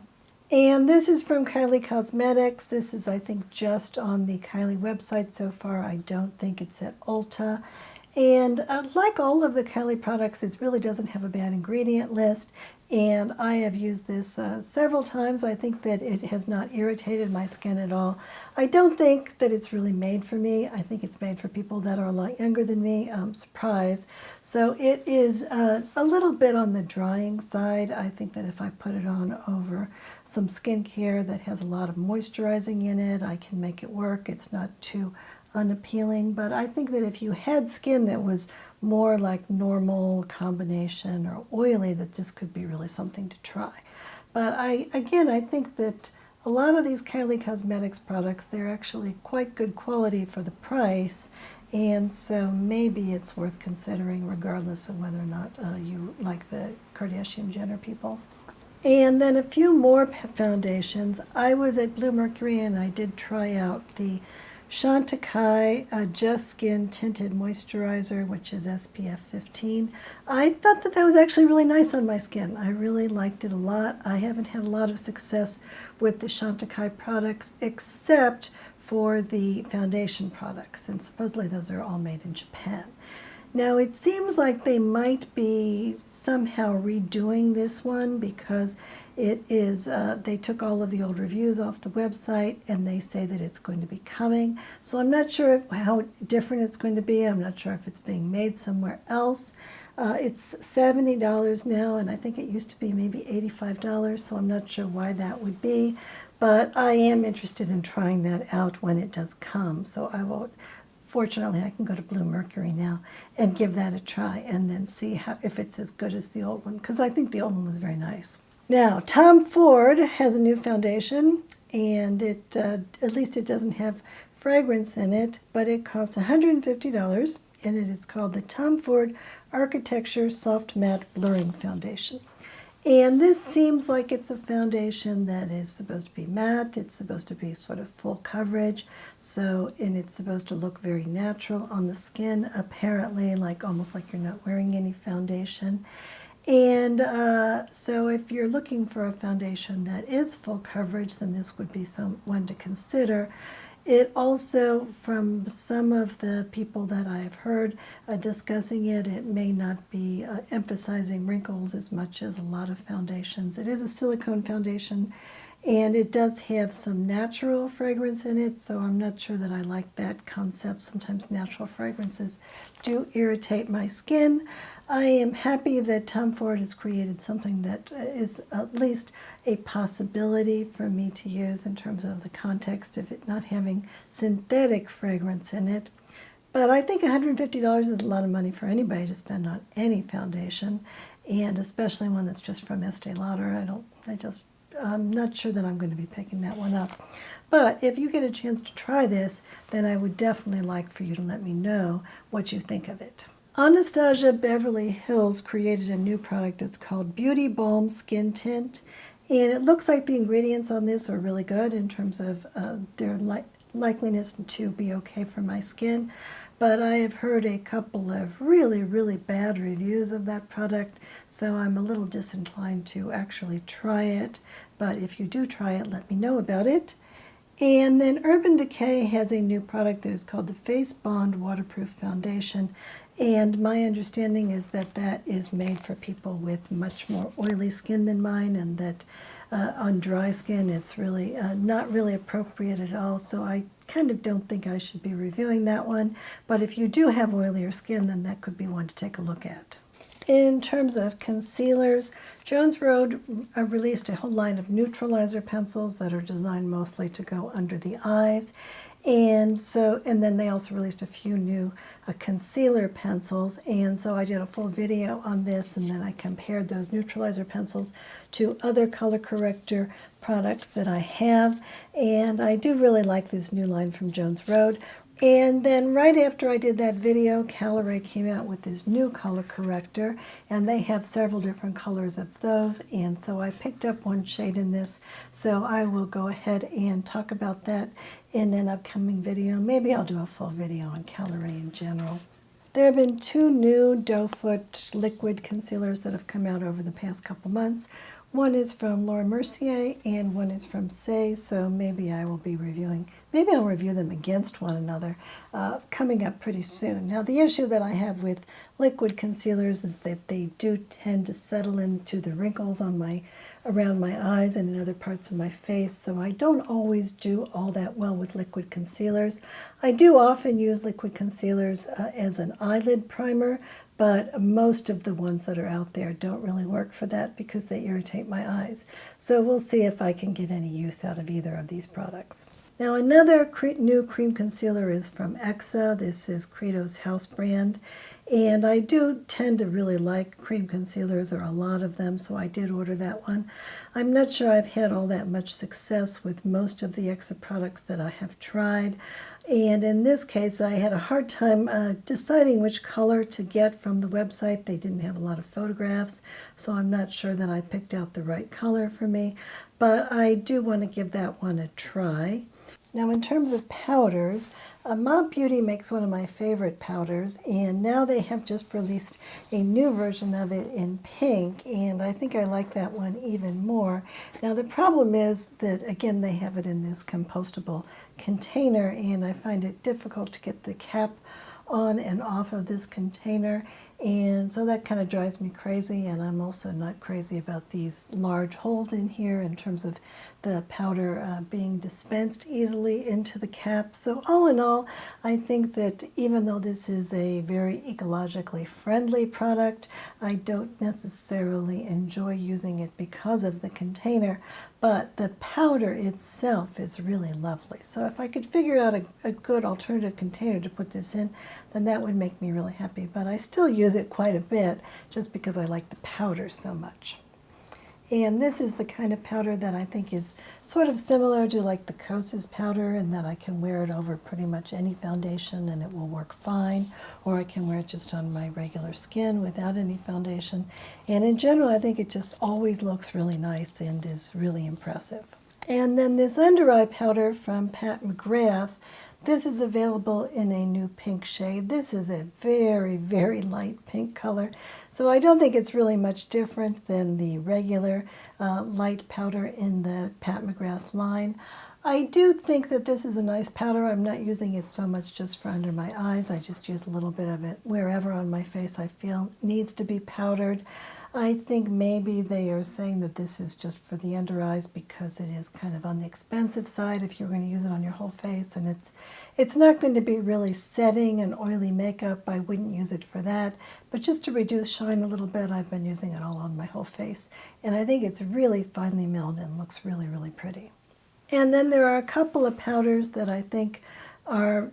And this is from Kylie Cosmetics. This is, I think, just on the Kylie website so far. I don't think it's at Ulta. And like all of the Kylie products, it really doesn't have a bad ingredient list. And I have used this several times. I think that it has not irritated my skin at all. I don't think that it's really made for me. I think it's made for people that are a lot younger than me. Surprise. So it is a little bit on the drying side. I think that if I put it on over some skincare that has a lot of moisturizing in it, I can make it work. It's not too unappealing, but I think that if you had skin that was more like normal combination or oily, that this could be really something to try. But I think that a lot of these Kylie Cosmetics products, they're actually quite good quality for the price, and so maybe it's worth considering regardless of whether or not you like the Kardashian Jenner people. And then a few more foundations. I was at Bluemercury and I did try out the Chantecaille Just Skin Tinted Moisturizer, which is SPF 15. I thought that was actually really nice on my skin. I really liked it a lot. I haven't had a lot of success with the Chantecaille products except for the foundation products, and supposedly those are all made in Japan. Now it seems like they might be somehow redoing this one because it is, they took all of the old reviews off the website and they say that it's going to be coming. So I'm not sure how different it's going to be. I'm not sure if it's being made somewhere else. It's $70 now, and I think it used to be maybe $85, so I'm not sure why that would be. But I am interested in trying that out when it does come. So I will. Fortunately, I can go to Bluemercury now and give that a try and then see if it's as good as the old one, because I think the old one was very nice. Now, Tom Ford has a new foundation, and at least it doesn't have fragrance in it, but it costs $150, and it is called the Tom Ford Architecture Soft Matte Blurring Foundation. And this seems like it's a foundation that is supposed to be matte. It's supposed to be sort of full coverage. And it's supposed to look very natural on the skin, apparently, almost like you're not wearing any foundation. And so if you're looking for a foundation that is full coverage, then this would be one to consider. It also, from some of the people that I've heard discussing it, it may not be emphasizing wrinkles as much as a lot of foundations. It is a silicone foundation, and it does have some natural fragrance in it, so I'm not sure that I like that concept. Sometimes natural fragrances do irritate my skin. I am happy that Tom Ford has created something that is at least a possibility for me to use in terms of the context of it not having synthetic fragrance in it. But I think $150 is a lot of money for anybody to spend on any foundation, and especially one that's just from Estee Lauder. I'm not sure that I'm going to be picking that one up. But if you get a chance to try this, then I would definitely like for you to let me know what you think of it. Anastasia Beverly Hills created a new product that's called Beauty Balm Skin Tint, and it looks like the ingredients on this are really good in terms of they're likeliness to be okay for my skin. But I have heard a couple of really, really bad reviews of that product, so I'm a little disinclined to actually try it. But if you do try it, let me know about it. And then Urban Decay has a new product that is called the Face Bond Waterproof Foundation. And my understanding is that that is made for people with much more oily skin than mine, and that on dry skin it's really not really appropriate at all. So I kind of don't think I should be reviewing that one. But if you do have oilier skin, then that could be one to take a look at. In terms of concealers, Jones Road released a whole line of neutralizer pencils that are designed mostly to go under the eyes. And then they also released a few new concealer pencils. And so I did a full video on this, and then I compared those neutralizer pencils to other color corrector products that I have. And I do really like this new line from Jones Road. And then right after I did that video, Caloray came out with this new color corrector, and they have several different colors of those, and so I picked up one shade in this, so I will go ahead and talk about that in an upcoming video. Maybe I'll do a full video on Caloray in general. There have been two new Doe Foot liquid concealers that have come out over the past couple months. One is from Laura Mercier and one is from Say, so maybe I will be reviewing, maybe I'll review them against one another coming up pretty soon. Now the issue that I have with liquid concealers is that they do tend to settle into the wrinkles on around my eyes and in other parts of my face, so I don't always do all that well with liquid concealers. I do often use liquid concealers as an eyelid primer, but most of the ones that are out there don't really work for that because they irritate my eyes. So we'll see if I can get any use out of either of these products. Now another new cream concealer is from Exa. This is Credo's house brand. And I do tend to really like cream concealers, or a lot of them, so I did order that one. I'm not sure I've had all that much success with most of the Exa products that I have tried. And in this case, I had a hard time deciding which color to get from the website. They didn't have a lot of photographs, so I'm not sure that I picked out the right color for me. But I do want to give that one a try. Now in terms of powders, Mob Beauty makes one of my favorite powders, and now they have just released a new version of it in pink, and I think I like that one even more. Now the problem is that, again, they have it in this compostable container, and I find it difficult to get the cap on and off of this container, and so that kind of drives me crazy. And I'm also not crazy about these large holes in here in terms of the powder being dispensed easily into the cap. So all in all, I think that even though this is a very ecologically friendly product, I don't necessarily enjoy using it because of the container, but the powder itself is really lovely. So if I could figure out a good alternative container to put this in, then that would make me really happy. But I still use it quite a bit just because I like the powder so much. And this is the kind of powder that I think is sort of similar to like the Kosas powder, in that I can wear it over pretty much any foundation and it will work fine, or I can wear it just on my regular skin without any foundation. And in general, I think it just always looks really nice and is really impressive. And then this under eye powder from Pat McGrath. This is available in a new pink shade. This is a very, very light pink color, so I don't think it's really much different than the regular light powder in the Pat McGrath line. I do think that this is a nice powder. I'm not using it so much just for under my eyes. I just use a little bit of it wherever on my face I feel needs to be powdered. I think maybe they are saying that this is just for the under eyes because it is kind of on the expensive side if you're going to use it on your whole face, and it's not going to be really setting and oily makeup. I wouldn't use it for that, but just to reduce shine a little bit, I've been using it all on my whole face, and I think it's really finely milled and looks really, really pretty. And then there are a couple of powders that I think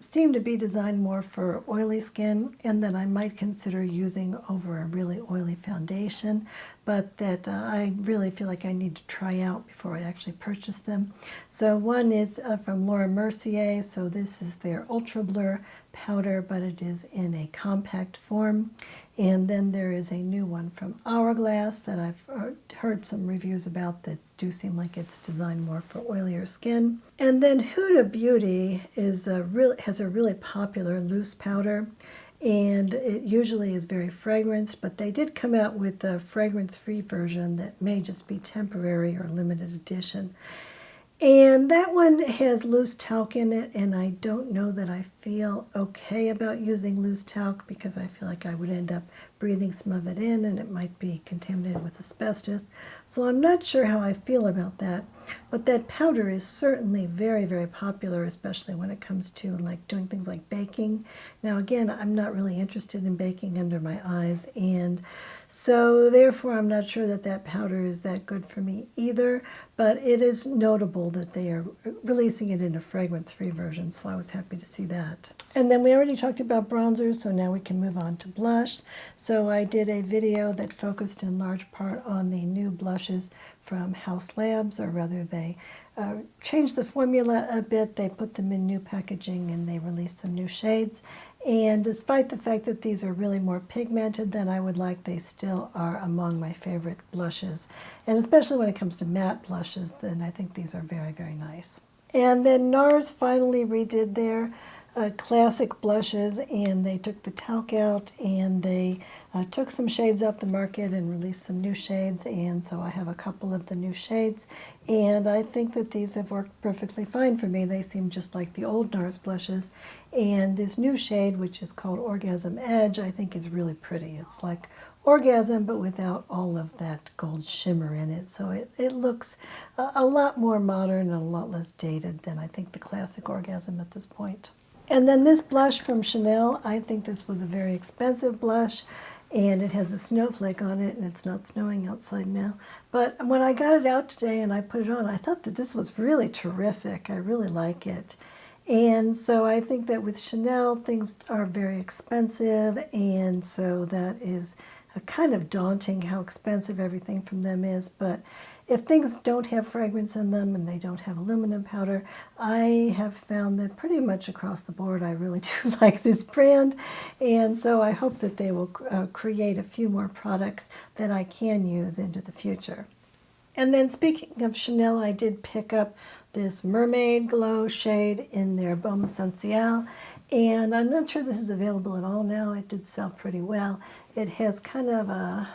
seem to be designed more for oily skin, and that I might consider using over a really oily foundation, but that I really feel like I need to try out before I actually purchase them. So one is from Laura Mercier. So this is their Ultra Blur powder, but it is in a compact form. And then there is a new one from Hourglass that I've heard some reviews about that do seem like it's designed more for oilier skin. And then Huda Beauty has a really popular loose powder, and it usually is very fragranced, but they did come out with a fragrance-free version that may just be temporary or limited edition. And that one has loose talc in it, and I don't know that I feel okay about using loose talc because I feel like I would end up breathing some of it in and it might be contaminated with asbestos. So I'm not sure how I feel about that. But that powder is certainly very, very popular, especially when it comes to like doing things like baking. Now again, I'm not really interested in baking under my eyes, and so therefore I'm not sure that that powder is that good for me either, but it is notable that they are releasing it in a fragrance-free version, so I was happy to see that. And then we already talked about bronzers, so now we can move on to blush. So I did a video that focused in large part on the new blushes from Haus Labs, or rather they changed the formula a bit. They put them in new packaging and they released some new shades. And despite the fact that these are really more pigmented than I would like, they still are among my favorite blushes. And especially when it comes to matte blushes, then I think these are very, very nice. And then Nars finally redid their classic blushes, and they took the talc out and they took some shades off the market and released some new shades, and so I have a couple of the new shades, and I think that these have worked perfectly fine for me. They seem just like the old Nars blushes, and this new shade, which is called Orgasm Edge, I think is really pretty. It's like Orgasm but without all of that gold shimmer in it, so it looks a lot more modern and a lot less dated than I think the classic Orgasm at this point. And then this blush from Chanel, I think this was a very expensive blush, and it has a snowflake on it, and it's not snowing outside now. But when I got it out today and I put it on, I thought that this was really terrific. I really like it. And so I think that with Chanel, things are very expensive, and so that is kind of daunting how expensive everything from them is. But if things don't have fragrance in them and they don't have aluminum powder, I have found that pretty much across the board I really do like this brand, and so I hope that they will create a few more products that I can use into the future. And then speaking of Chanel, I did pick up this Mermaid Glow shade in their Baume Essentielle, and I'm not sure this is available at all now. It did sell pretty well. It has kind of a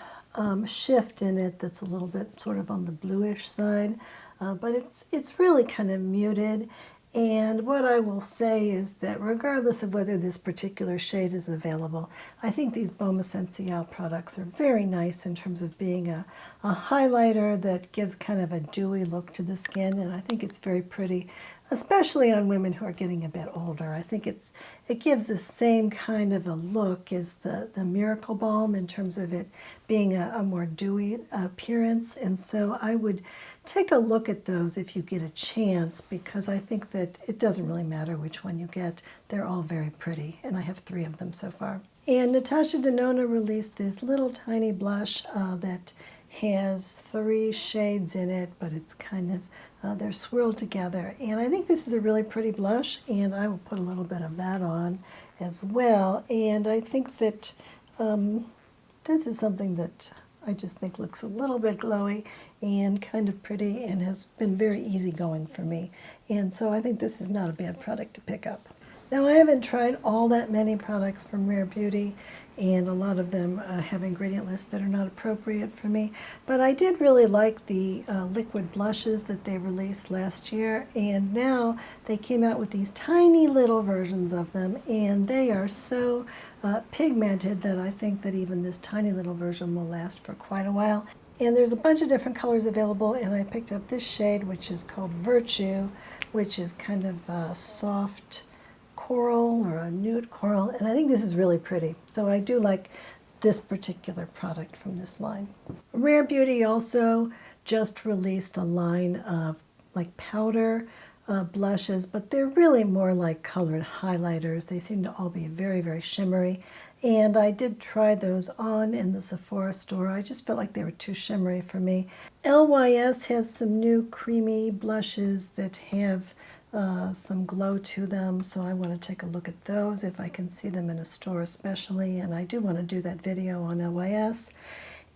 shift in it that's a little bit sort of on the bluish side, but it's really kind of muted. And what I will say is that regardless of whether this particular shade is available, I think these Baume Essentielle products are very nice in terms of being a highlighter that gives kind of a dewy look to the skin, and I think it's very pretty, especially on women who are getting a bit older. I think it gives the same kind of a look as the Miracle Balm in terms of it being a more dewy appearance, and so I would take a look at those if you get a chance, because I think that it doesn't really matter which one you get. They're all very pretty, and I have 3 of them so far. And Natasha Denona released this little tiny blush that has 3 shades in it, but it's kind of, they're swirled together. And I think this is a really pretty blush, and I will put a little bit of that on as well. And I think that this is something that I just think looks a little bit glowy and kind of pretty and has been very easygoing for me. And so I think this is not a bad product to pick up. Now, I haven't tried all that many products from Rare Beauty, and a lot of them have ingredient lists that are not appropriate for me. But I did really like the liquid blushes that they released last year, and now they came out with these tiny little versions of them, and they are so pigmented that I think that even this tiny little version will last for quite a while. And there's a bunch of different colors available, and I picked up this shade, which is called Virtue, which is kind of a soft coral or a nude coral, and I think this is really pretty. So I do like this particular product from this line. Rare Beauty also just released a line of like powder blushes, but they're really more like colored highlighters. They seem to all be very, very shimmery, and I did try those on in the Sephora store. I just felt like they were too shimmery for me. LYS has some new creamy blushes that have some glow to them, so I want to take a look at those if I can see them in a store especially, and I do want to do that video on LYS.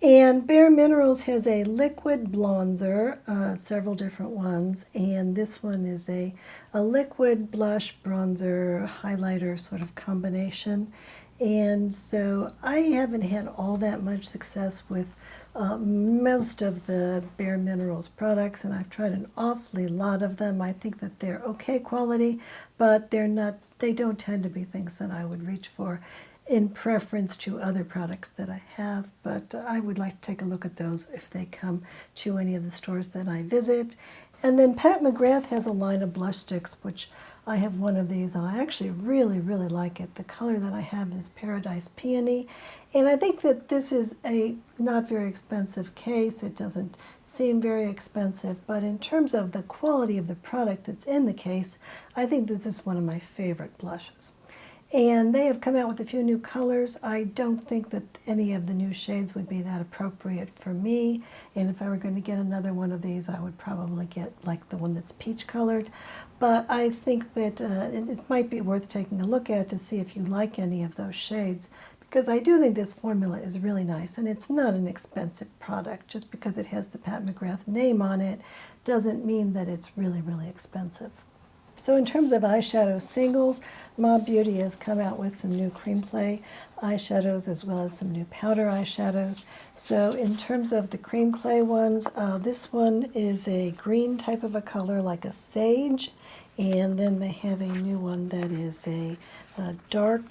And Bare Minerals has a liquid bronzer, several different ones, and this one is a liquid blush bronzer highlighter sort of combination. And so I haven't had all that much success with most of the Bare Minerals products, and I've tried an awfully lot of them. I think that they're okay quality, but they don't tend to be things that I would reach for in preference to other products that I have, but I would like to take a look at those if they come to any of the stores that I visit. And then Pat McGrath has a line of blush sticks, which I have one of these, and I actually really, really like it. The color that I have is Paradise Peony, and I think that this is a not very expensive case. It doesn't seem very expensive, but in terms of the quality of the product that's in the case, I think this is one of my favorite blushes. And they have come out with a few new colors. I don't think that any of the new shades would be that appropriate for me. And if I were going to get another one of these, I would probably get like the one that's peach colored. But I think that it might be worth taking a look at to see if you like any of those shades, because I do think this formula is really nice, and it's not an expensive product. Just because it has the Pat McGrath name on it doesn't mean that it's really, really expensive. So in terms of eyeshadow singles, Mob Beauty has come out with some new cream clay eyeshadows as well as some new powder eyeshadows. So in terms of the cream clay ones, this one is a green type of a color like a sage, and then they have a new one that is a dark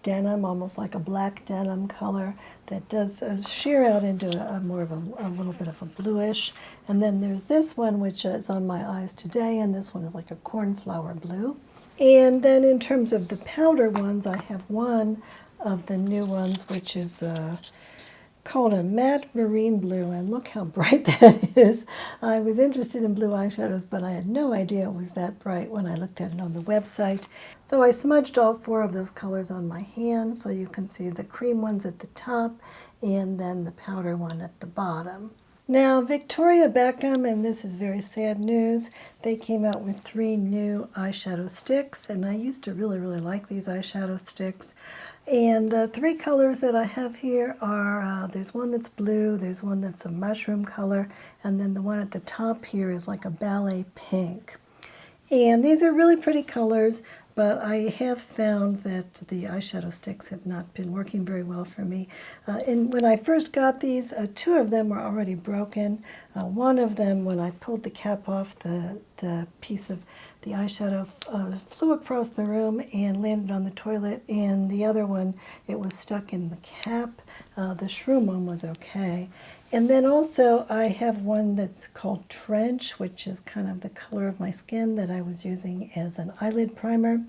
denim, almost like a black denim color that does sheer out into more of a little bit of a bluish. And then there's this one, which is on my eyes today, and this one is like a cornflower blue. And then in terms of the powder ones, I have one of the new ones, which is called a matte marine blue, and look how bright that is. I was interested in blue eyeshadows, but I had no idea it was that bright when I looked at it on the website. So I smudged all four of those colors on my hand, so you can see the cream ones at the top and then the powder one at the bottom. Now, Victoria Beckham, and this is very sad news, they came out with 3 new eyeshadow sticks, and I used to really, really like these eyeshadow sticks. And the 3 colors that I have here are, there's one that's blue, there's one that's a mushroom color, and then the one at the top here is like a ballet pink. And these are really pretty colors, but I have found that the eyeshadow sticks have not been working very well for me. And when I first got these, 2 of them were already broken. One of them, when I pulled the cap off, the piece of the eyeshadow flew across the room and landed on the toilet, and the other one, it was stuck in the cap. The shroom one was okay. And then also I have one that's called Trench, which is kind of the color of my skin that I was using as an eyelid primer.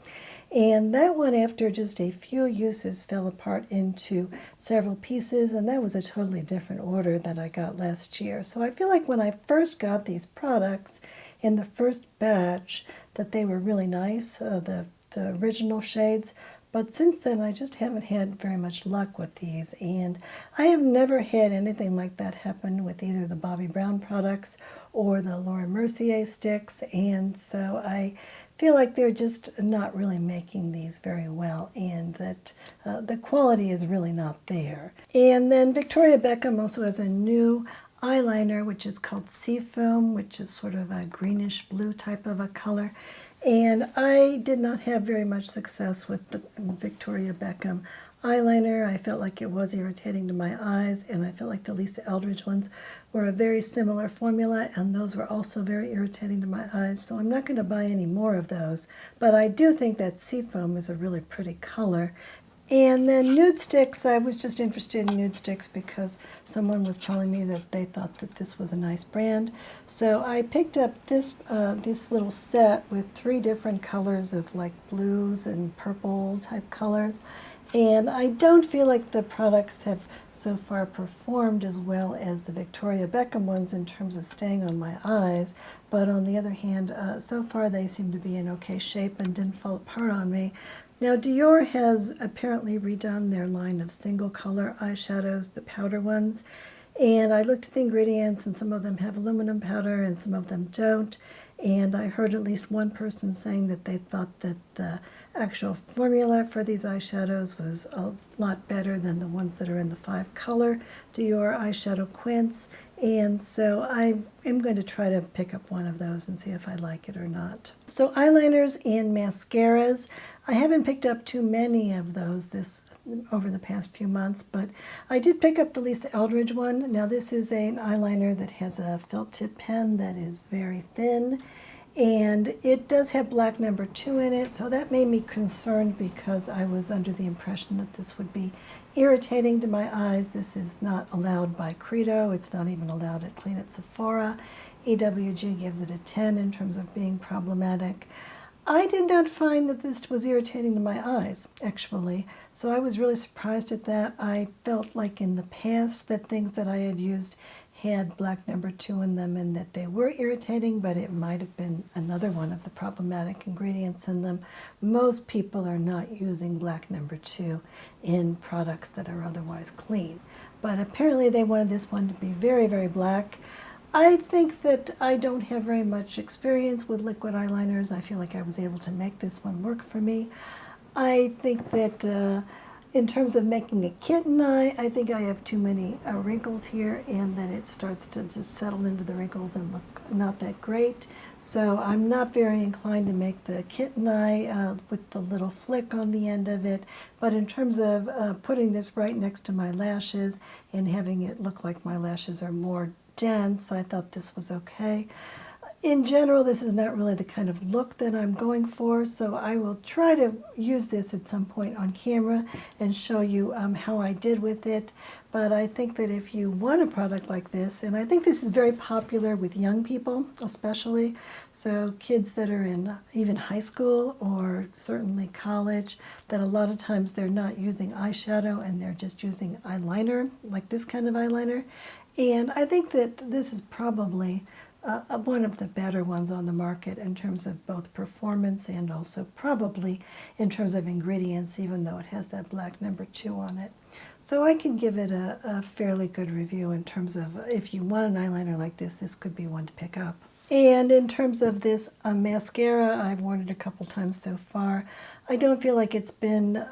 And that one, after just a few uses, fell apart into several pieces, and that was a totally different order that I got last year. So I feel like when I first got these products in the first batch that they were really nice, the original shades. But since then, I just haven't had very much luck with these, and I have never had anything like that happen with either the Bobbi Brown products or the Laura Mercier sticks, and so I feel like they're just not really making these very well, and that the quality is really not there. And then Victoria Beckham also has a new eyeliner, which is called Seafoam, which is sort of a greenish blue type of a color. And I did not have very much success with the Victoria Beckham eyeliner. I felt like it was irritating to my eyes, and I felt like the Lisa Eldridge ones were a very similar formula, and those were also very irritating to my eyes, so I'm not going to buy any more of those. But I do think that Seafoam is a really pretty color. And then Nudestix, I was just interested in Nudestix because someone was telling me that they thought that this was a nice brand. So I picked up this little set with 3 different colors of like blues and purple type colors. And I don't feel like the products have so far performed as well as the Victoria Beckham ones in terms of staying on my eyes. But on the other hand, so far they seem to be in okay shape and didn't fall apart on me. Now, Dior has apparently redone their line of single color eyeshadows, the powder ones, and I looked at the ingredients, and some of them have aluminum powder and some of them don't. And I heard at least one person saying that they thought that the actual formula for these eyeshadows was a lot better than the ones that are in the 5-color Dior eyeshadow quints. And so I am going to try to pick up one of those and see if I like it or not. So eyeliners and mascaras. I haven't picked up too many of those over the past few months, but I did pick up the Lisa Eldridge one. Now this is an eyeliner that has a felt tip pen that is very thin, and it does have black number 2 in it, so that made me concerned because I was under the impression that this would be irritating to my eyes. This is not allowed by Credo. It's not even allowed at Clean at Sephora. EWG gives it a 10 in terms of being problematic. I did not find that this was irritating to my eyes, actually, so I was really surprised at that. I felt like in the past that things that I had used had black number 2 in them and that they were irritating, but it might have been another one of the problematic ingredients in them. Most people are not using black number 2 in products that are otherwise clean, but apparently they wanted this one to be very, very black. I think that I don't have very much experience with liquid eyeliners. I feel like I was able to make this one work for me. I think that in terms of making a kitten eye, I think I have too many wrinkles here, and that it starts to just settle into the wrinkles and look not that great. So I'm not very inclined to make the kitten eye with the little flick on the end of it. But in terms of putting this right next to my lashes and having it look like my lashes are more dense, I thought this was okay. In general, this is not really the kind of look that I'm going for, so I will try to use this at some point on camera and show you how I did with it. But I think that if you want a product like this, and I think this is very popular with young people especially, so kids that are in even high school or certainly college, that a lot of times they're not using eyeshadow and they're just using eyeliner, like this kind of eyeliner. And I think that this is probably one of the better ones on the market in terms of both performance and also probably in terms of ingredients, even though it has that black number 2 on it. So I can give it a fairly good review in terms of if you want an eyeliner like this, this could be one to pick up. And in terms of this mascara, I've worn it a couple times so far. I don't feel like it's been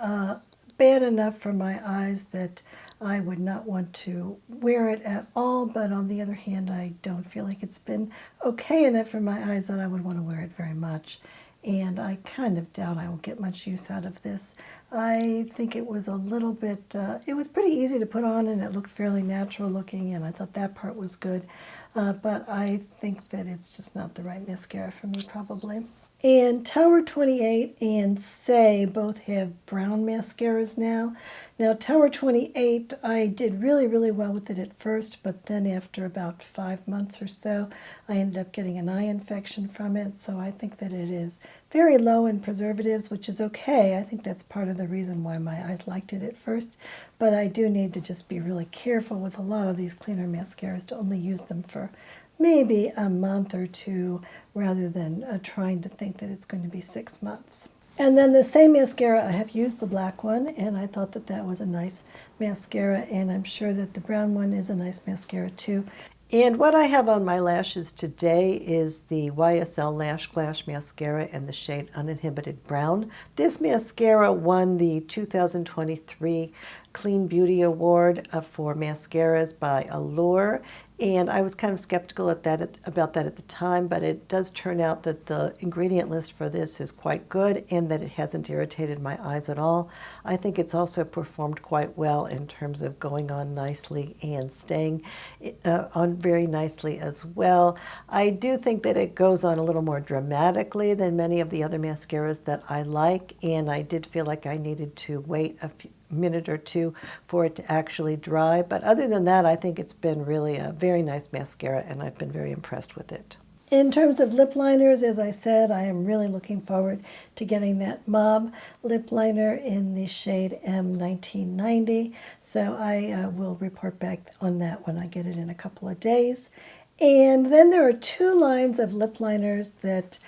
bad enough for my eyes that I would not want to wear it at all, but on the other hand, I don't feel like it's been okay enough for my eyes that I would want to wear it very much. And I kind of doubt I will get much use out of this. I think it was a little bit, it was pretty easy to put on and it looked fairly natural looking, and I thought that part was good. But I think that it's just not the right mascara for me probably. And Tower 28 and Say both have brown mascaras now. Now Tower 28, I did really, really well with it at first, but then after about 5 months or so, I ended up getting an eye infection from it. So I think that it is very low in preservatives, which is okay. I think that's part of the reason why my eyes liked it at first. But I do need to just be really careful with a lot of these cleaner mascaras to only use them for maybe a month or 2 rather than trying to think that it's going to be 6 months. And then the same mascara, I have used the black one, and I thought that that was a nice mascara, and I'm sure that the brown one is a nice mascara too. And what I have on my lashes today is the YSL Lash Glash Mascara in the shade Uninhibited Brown. This mascara won the 2023 Clean Beauty Award for mascaras by Allure, and I was kind of skeptical about that at the time, but it does turn out that the ingredient list for this is quite good and that it hasn't irritated my eyes at all. I think it's also performed quite well in terms of going on nicely and staying on very nicely as well. I do think that it goes on a little more dramatically than many of the other mascaras that I like, and I did feel like I needed to wait a minute or 2 for it to actually dry. But other than that, I think it's been really a very nice mascara, and I've been very impressed with it. In terms of lip liners, as I said, I am really looking forward to getting that Mauve lip liner in the shade M1990. So I will report back on that when I get it in a couple of days. And then there are 2 lines of lip liners that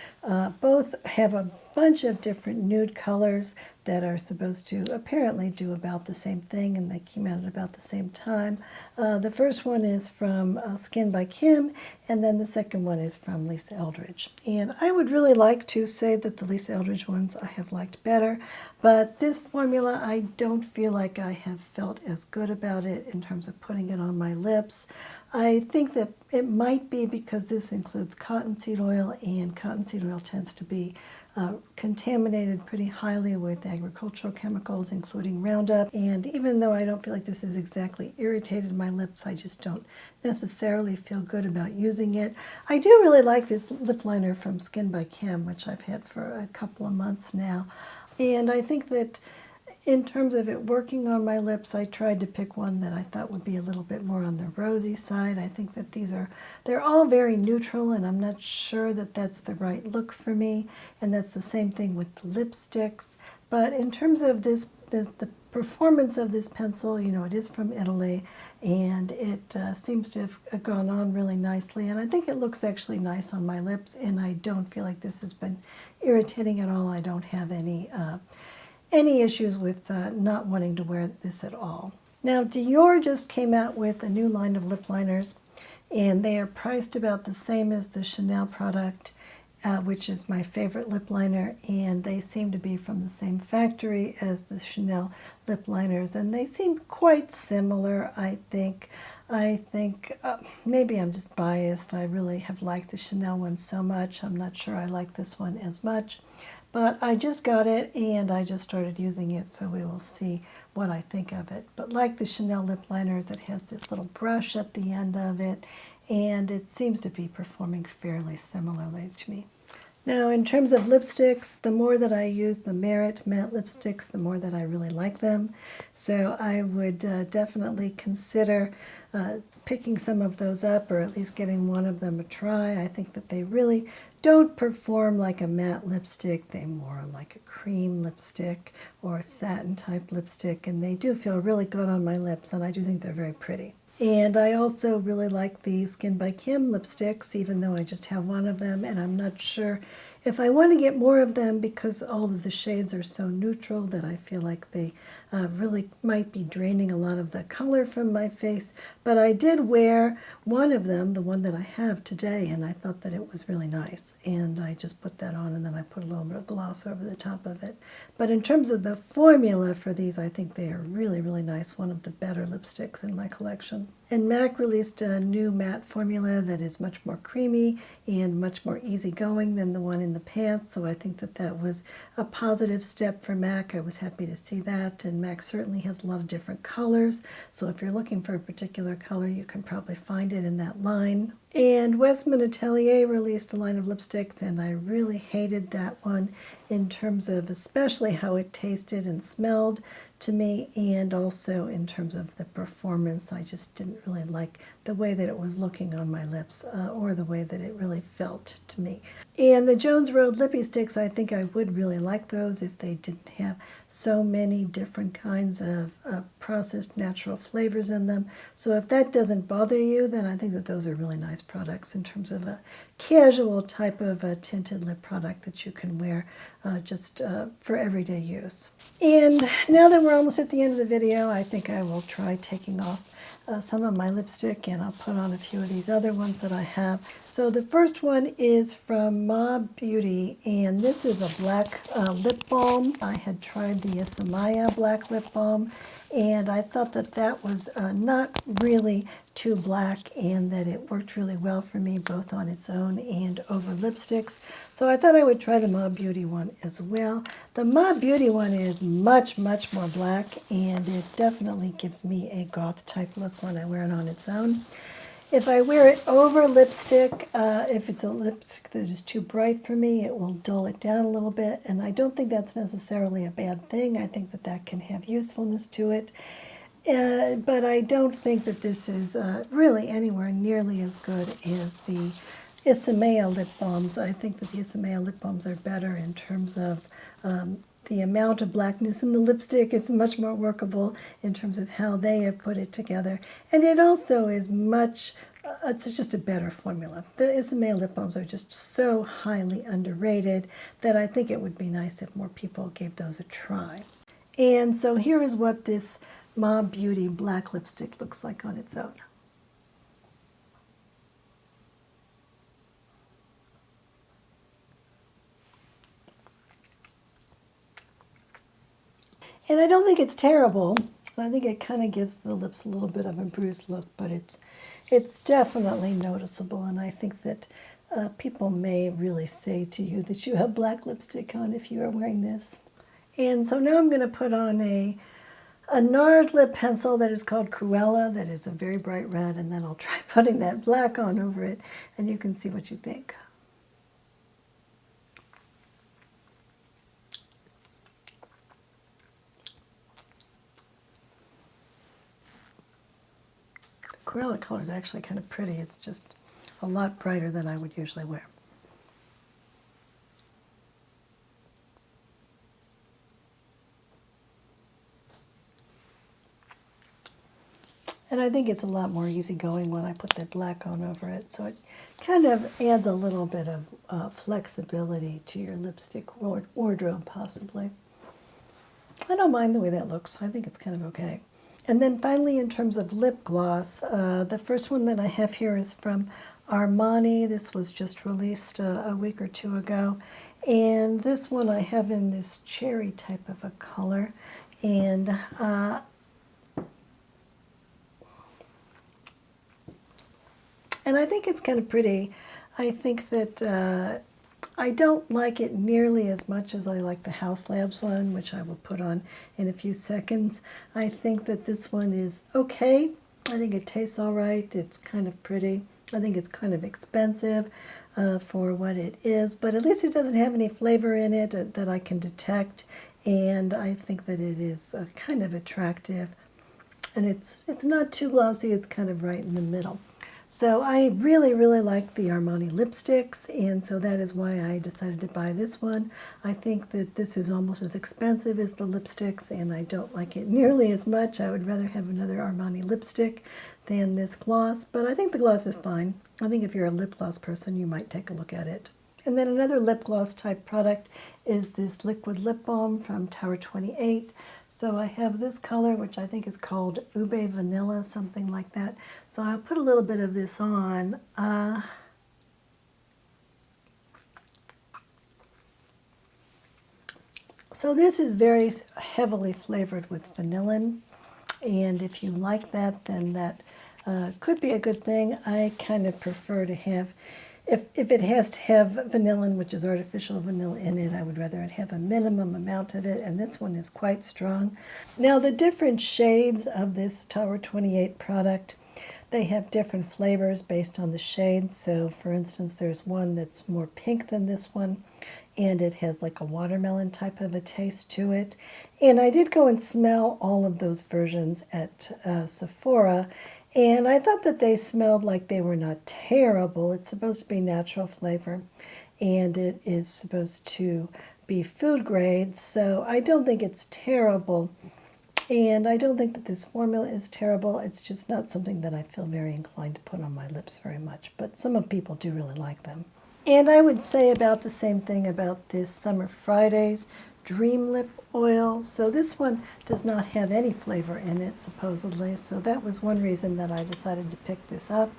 Both have a bunch of different nude colors that are supposed to apparently do about the same thing, and they came out at about the same time. The first one is from Skin by Kim, and then the second one is from Lisa Eldridge. And I would really like to say that the Lisa Eldridge ones I have liked better, but this formula I don't feel like I have felt as good about it in terms of putting it on my lips. I think that it might be because this includes cottonseed oil, and cottonseed oil tends to be contaminated pretty highly with agricultural chemicals, including Roundup. And even though I don't feel like this has exactly irritated my lips, I just don't necessarily feel good about using it. I do really like this lip liner from Skin by Kim, which I've had for a couple of months now. And I think that in terms of it working on my lips, I tried to pick one that I thought would be a little bit more on the rosy side. I think that they're all very neutral, and I'm not sure that that's the right look for me. And that's the same thing with the lipsticks. But in terms of this, the performance of this pencil, you know, it is from Italy, and it seems to have gone on really nicely. And I think it looks actually nice on my lips, and I don't feel like this has been irritating at all. I don't have any issues with not wanting to wear this at all. Now, Dior just came out with a new line of lip liners, and they are priced about the same as the Chanel product, which is my favorite lip liner, and they seem to be from the same factory as the Chanel lip liners, and they seem quite similar, I think. Maybe I'm just biased. I really have liked the Chanel one so much. I'm not sure I like this one as much. But I just got it, and I just started using it, so we will see what I think of it. But like the Chanel lip liners, it has this little brush at the end of it, and it seems to be performing fairly similarly to me. Now, in terms of lipsticks, the more that I use the Merit matte lipsticks, the more that I really like them. So I would definitely consider picking some of those up, or at least giving one of them a try. I think that they really don't perform like a matte lipstick. They're more like a cream lipstick or a satin type lipstick, and they do feel really good on my lips, and I do think they're very pretty. And I also really like the Skin by Kim lipsticks, even though I just have one of them, and I'm not sure if I want to get more of them because all of the shades are so neutral that I feel like they really might be draining a lot of the color from my face. But I did wear one of them, the one that I have today, and I thought that it was really nice. And I just put that on, and then I put a little bit of gloss over the top of it. But in terms of the formula for these, I think they are really, really nice. One of the better lipsticks in my collection. And MAC released a new matte formula that is much more creamy and much more easygoing than the one in the pants, so I think that that was a positive step for MAC. I was happy to see that, and MAC certainly has a lot of different colors, so if you're looking for a particular color, you can probably find it in that line. And Westman Atelier released a line of lipsticks, and I really hated that one in terms of especially how it tasted and smelled to me, and also in terms of the performance. I just didn't really like the way that it was looking on my lips, or the way that it really felt to me. And the Jones Road Lippy Sticks, I think I would really like those if they didn't have so many different kinds of processed natural flavors in them. So if that doesn't bother you, then I think that those are really nice products in terms of a casual type of a tinted lip product that you can wear just for everyday use. And now that we're almost at the end of the video, I think I will try taking off some of my lipstick, and I'll put on a few of these other ones that I have. So the first one is from Ma Beauty, and this is a black lip balm. I had tried the Isamaya black lip balm, and I thought that that was not really too black, and that it worked really well for me both on its own and over lipsticks. So I thought I would try the Ma Beauty one as well. The Ma Beauty one is much, much more black, and it definitely gives me a goth type look when I wear it on its own. If I wear it over lipstick, if it's a lipstick that is too bright for me, it will dull it down a little bit, and I don't think that's necessarily a bad thing. I think that that can have usefulness to it. But I don't think that this is really anywhere nearly as good as the Isamaya lip balms. I think that the Isamaya lip balms are better in terms of the amount of blackness in the lipstick. It's much more workable in terms of how they have put it together. And it also is much, it's just a better formula. The Isabelle lip balms are just so highly underrated that I think it would be nice if more people gave those a try. And so here is what this Mom Beauty black lipstick looks like on its own. And I don't think it's terrible. I think it kind of gives the lips a little bit of a bruised look, but it's definitely noticeable. And I think that people may really say to you that you have black lipstick on if you are wearing this. And so now I'm going to put on a Nars lip pencil that is called Cruella, that is a very bright red, and then I'll try putting that black on over it, and you can see what you think. Cruella color is actually kind of pretty. It's just a lot brighter than I would usually wear. And I think it's a lot more easygoing when I put that black on over it. So it kind of adds a little bit of flexibility to your lipstick wardrobe, possibly. I don't mind the way that looks. I think it's kind of okay. And then finally, in terms of lip gloss, the first one that I have here is from Armani. This was just released a week or two ago. And this one I have in this cherry type of a color. And I think it's kind of pretty. I think that I don't like it nearly as much as I like the House Labs one, which I will put on in a few seconds. I think that this one is okay. I think it tastes all right. It's kind of pretty. I think it's kind of expensive for what it is, but at least it doesn't have any flavor in it that I can detect, and I think that it is kind of attractive. And it's not too glossy. It's kind of right in the middle. So I really, really like the Armani lipsticks, and so that is why I decided to buy this one. I think that this is almost as expensive as the lipsticks, and I don't like it nearly as much. I would rather have another Armani lipstick than this gloss, but I think the gloss is fine. I think if you're a lip gloss person, you might take a look at it. And then another lip gloss type product is this liquid lip balm from Tower 28. So I have this color, which I think is called Ube Vanilla, something like that. So I'll put a little bit of this on. So this is very heavily flavored with vanillin, and if you like that, then that could be a good thing. I kind of prefer to have, if it has to have vanillin, which is artificial vanilla in it, I would rather it have a minimum amount of it, and this one is quite strong. Now the different shades of this Tower 28 product, they have different flavors based on the shade. So for instance, there's one that's more pink than this one, and it has like a watermelon type of a taste to it. And I did go and smell all of those versions at Sephora, and I thought that they smelled like they were not terrible. It's supposed to be natural flavor, and it is supposed to be food grade, so I don't think it's terrible. And I don't think that this formula is terrible. It's just not something that I feel very inclined to put on my lips very much, but some of people do really like them. And I would say about the same thing about this Summer Fridays Dream Lip Oil. So this one does not have any flavor in it, supposedly. So that was one reason that I decided to pick this up.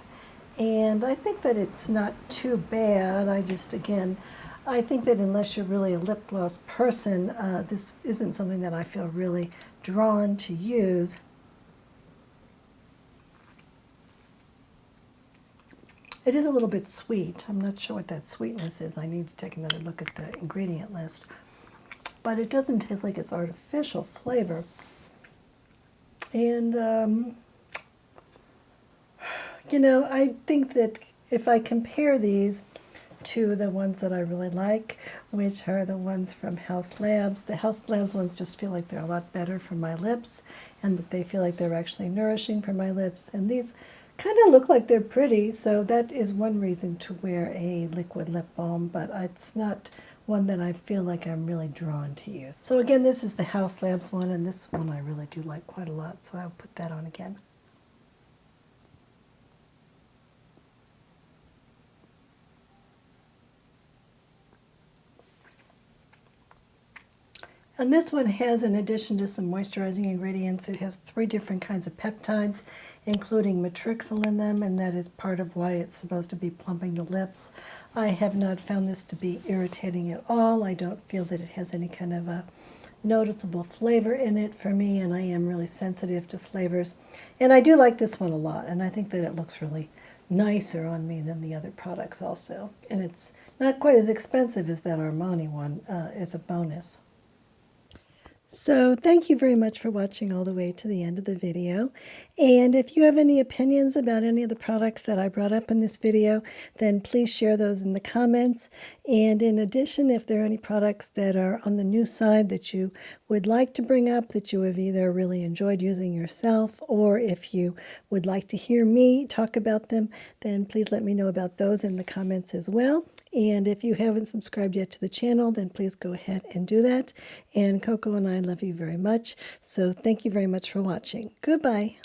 And I think that it's not too bad. I think that unless you're really a lip gloss person, this isn't something that I feel really drawn to use. It is a little bit sweet. I'm not sure what that sweetness is. I need to take another look at the ingredient list. But it doesn't taste like it's artificial flavor. And, you know, I think that if I compare these to the ones that I really like, which are the ones from House Labs, the House Labs ones just feel like they're a lot better for my lips, and that they feel like they're actually nourishing for my lips. And these kind of look like they're pretty, so that is one reason to wear a liquid lip balm, but it's not one that I feel like I'm really drawn to use. So again, this is the House Labs one, and this one I really do like quite a lot, so I'll put that on again. And this one has, in addition to some moisturizing ingredients, it has 3 different kinds of peptides, including matrixyl in them, and that is part of why it's supposed to be plumping the lips. I have not found this to be irritating at all. I don't feel that it has any kind of a noticeable flavor in it for me, and I am really sensitive to flavors. And I do like this one a lot, and I think that it looks really nicer on me than the other products also. And it's not quite as expensive as that Armani one. It's a bonus. So thank you very much for watching all the way to the end of the video. And if you have any opinions about any of the products that I brought up in this video, then please share those in the comments. And in addition, if there are any products that are on the new side that you would like to bring up, that you have either really enjoyed using yourself, or if you would like to hear me talk about them, then please let me know about those in the comments as well. And if you haven't subscribed yet to the channel, then please go ahead and do that. And Coco and I love you very much. So thank you very much for watching. Goodbye.